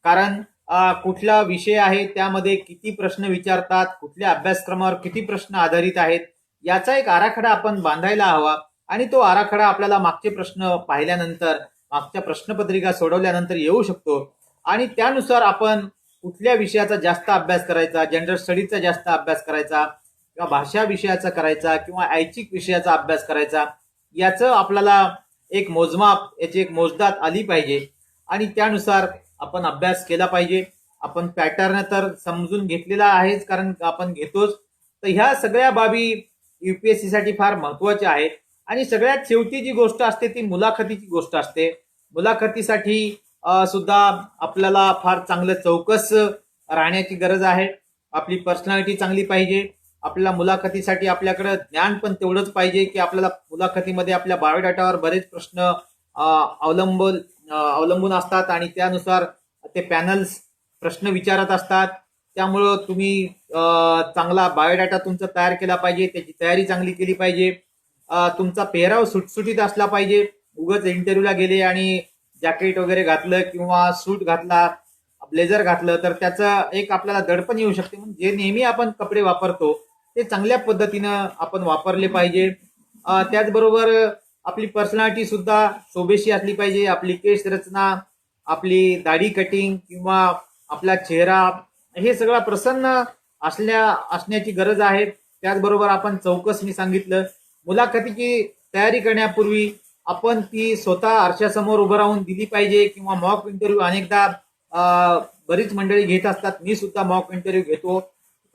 कारण कुठला विषय आहे त्यामध्ये किती प्रश्न विचारतात, कुठल्या अभ्यासक्रमावर किती प्रश्न आधारित आहेत, याचा एक आराखडा आपण बांधायला हवा. आणि तो आराखडा आपल्याला मागचे प्रश्न पाहिल्यानंतर, मागच्या प्रश्नपत्रिका सोडवल्यानंतर येऊ शकतो. आणि त्यानुसार आपण कुठल्या विषयाचा जास्त अभ्यास करायचा, जनरल स्टडीजचा जास्त अभ्यास करायचा किंवा भाषा विषयाचा करायचा किंवा ऐच्छिक विषयाचा अभ्यास करायचा, याचं आपल्याला एक मोजमाप, याची एक मोजदाद आली पाहिजे. आणि त्यानुसार आपण अभ्यास केला पाहिजे. आपण पॅटर्न तर समजून घेतलेला आहेच, कारण आपण घेतोच. तर ह्या सगळ्या बाबी युपीएससी साठी फार महत्वाच्या आहेत. आणि सगळ्यात शेवटी जी गोष्ट असते ती मुलाखतीची गोष्ट असते. मुलाखतीसाठी सुद्धा आपल्याला फार चांगलं चौकस राहण्याची गरज आहे. आपली पर्सनॅलिटी चांगली पाहिजे. आपल्याला मुलाखतीसाठी आपल्याकडे ज्ञान पण तेवढंच पाहिजे की आपल्याला मुलाखतीमध्ये आपल्या बायोडाटावर बरेच प्रश्न अवलंबून असतात आणि त्यानुसार ते पॅनल्स प्रश्न विचारत असतात. त्यामुळं तुम्ही चांगला बायोडाटा तुमचा तयार केला पाहिजे, त्याची तयारी चांगली केली पाहिजे. तुमचा पेहराव सुटसुटीत असला पाहिजे. उगाच इंटरव्ह्यूला गेले आणि जॅकेट वगैरे घातलं किंवा सूट घातला, ब्लेझर घातलं तर त्याचं एक आपल्याला दडपण येऊ शकते. म्हणजे जे नेहमी आपण कपडे वापरतो ते चांगल्या पद्धतीनं आपण वापरले पाहिजे. त्याचबरोबर आपली पर्सनॅलिटी सुद्धा शोभेशी असली पाहिजे. आपली केस रचना, आपली दाढी कटिंग किंवा आपला चेहरा, हे सगळं प्रसन्न असण्याची गरज आहे. त्याचबरोबर आपण चौकस मी सांगितलं. मुलाखतीची तयारी करण्यापूर्वी आपण ती स्वतः आरशासमोर उभं राहून दिली पाहिजे किंवा मॉक इंटरव्ह्यू अनेकदा बरीच मंडळी घेत असतात. मी सुद्धा मॉक इंटरव्ह्यू घेतो.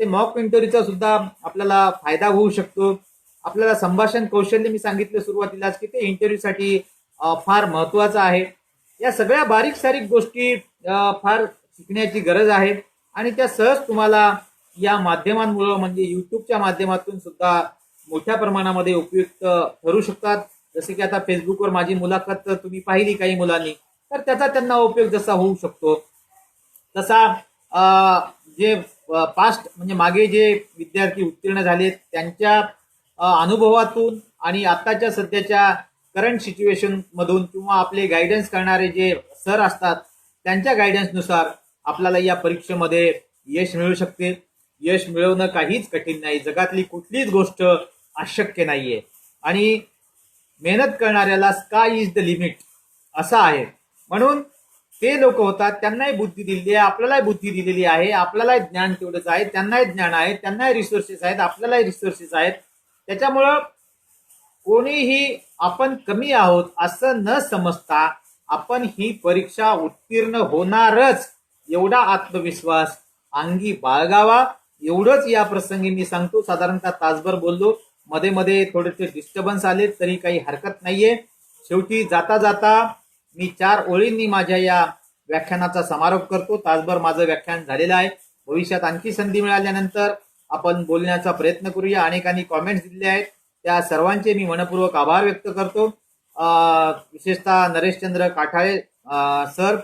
ते मॉक इंटरव्ह्यूचा सुद्धा आपल्याला फायदा होऊ शकतो. आपल्याला संभाषण कौशल्य मी सांगितलं सुरुवातीलाच की ते इंटरव्ह्यूसाठी फार महत्वाचं आहे. या सगळ्या बारीक सारीक गोष्टी फार शिकण्याची गरज आहे आणि त्या सहज तुम्हाला या माध्यमांमुळे, म्हणजे युट्यूबच्या माध्यमातून सुद्धा मोठ्या प्रमाणामध्ये उपयुक्त ठरू शकतात. जसे की आता फेसबुकवर माझी मुलाखत तुम्ही पाहिली काही मुलांनी, तर त्याचा त्यांना उपयोग जसा होऊ शकतो तसा जे पास्ट म्हणजे मागे जे विद्यार्थी उत्तीर्ण झाले त्यांच्या अनुभवातून आणि आताच्या सध्याच्या करंट सिच्युएशन मधून किंवा आपले गायडन्स करणारे जे सर असतात त्यांच्या गायडन्सनुसार आपल्याला या परीक्षेमध्ये यश मिळू शकते. यश मिळवणं काहीच कठीण नाही. जगातली कुठलीच गोष्ट अशक्य नाहीये आणि मेहनत करणाऱ्याला स्काय इज द लिमिट असं आहे. म्हणून ते लोक होतात, त्यांनाही बुद्धी दिलेली आहे, आपल्यालाही बुद्धी दिलेली आहे, आपल्यालाही ज्ञान तेवढंच आहे, त्यांनाही ज्ञान आहे, त्यांनाही रिसोर्सेस आहेत, आपल्यालाही रिसोर्सेस आहेत. त्याच्यामुळं कोणीही आपण कमी आहोत असं न समजता आपण ही परीक्षा उत्तीर्ण होणारच एवढा आत्मविश्वास अंगी बाळगावा. एवढंच या प्रसंगी मी सांगतो. साधारणतः तासभर बोललो, मध्ये मध्ये थोडेसे डिस्टर्बन्स आले तरी काही हरकत नाहीये. शेवटी जाता जाता मी 4 ओळींनी माझ्या या व्याख्यानाचा समारोप करतो. तासभर माझं व्याख्यान झालेलं आहे. भविष्यात आणखी संधी मिळाल्यानंतर आपण बोलण्याचा प्रयत्न करूया. अनेकांनी कॉमेंट्स दिले आहेत, त्या सर्वांचे मी मनपूर्वक आभार व्यक्त करतो. विशेषतः नरेशचंद्र काठाळे सर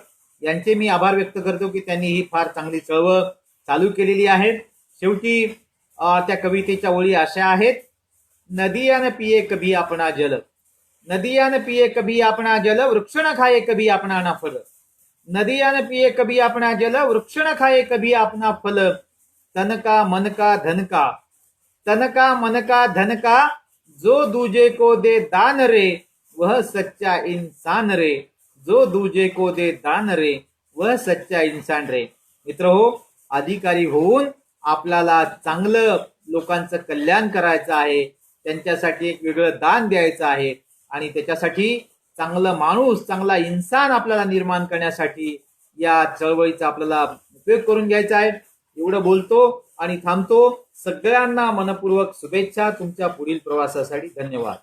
यांचे मी आभार व्यक्त करतो की त्यांनी ही फार चांगली चळवळ चालू केलेली आहे. शेवटी त्या कवितेच्या ओळी अशा आहेत. नदिया न पिये कभी अपना जल, नदिया न पिये कभी अपना जल, वृक्ष न खाए कभी अपना न फल. नदिया न पिये कभी अपना जल, वृक्ष न खाए कभी अपना फल. तन का मन का धन का, तन का मन का धन का, जो दूजे को दे दान रे वह सच्चा इंसान रे. जो दूजे को दे दान रे वह सच्चा इंसान रे. मित्र हो, अधिकारी होऊन आपल्याला चांगलं लोकांचं कल्याण करायचं आहे, त्यांच्यासाठी एक वेगळं दान द्यायचं आहे आणि त्याच्यासाठी चांगलं माणूस, चांगला इन्सान आपल्याला निर्माण करण्यासाठी या चळवळीचा आपल्याला उपयोग करून घ्यायचा आहे. एवढं बोलतो आणि थांबतो. सगळ्यांना मनपूर्वक शुभेच्छा तुमच्या पुढील प्रवासासाठी. धन्यवाद.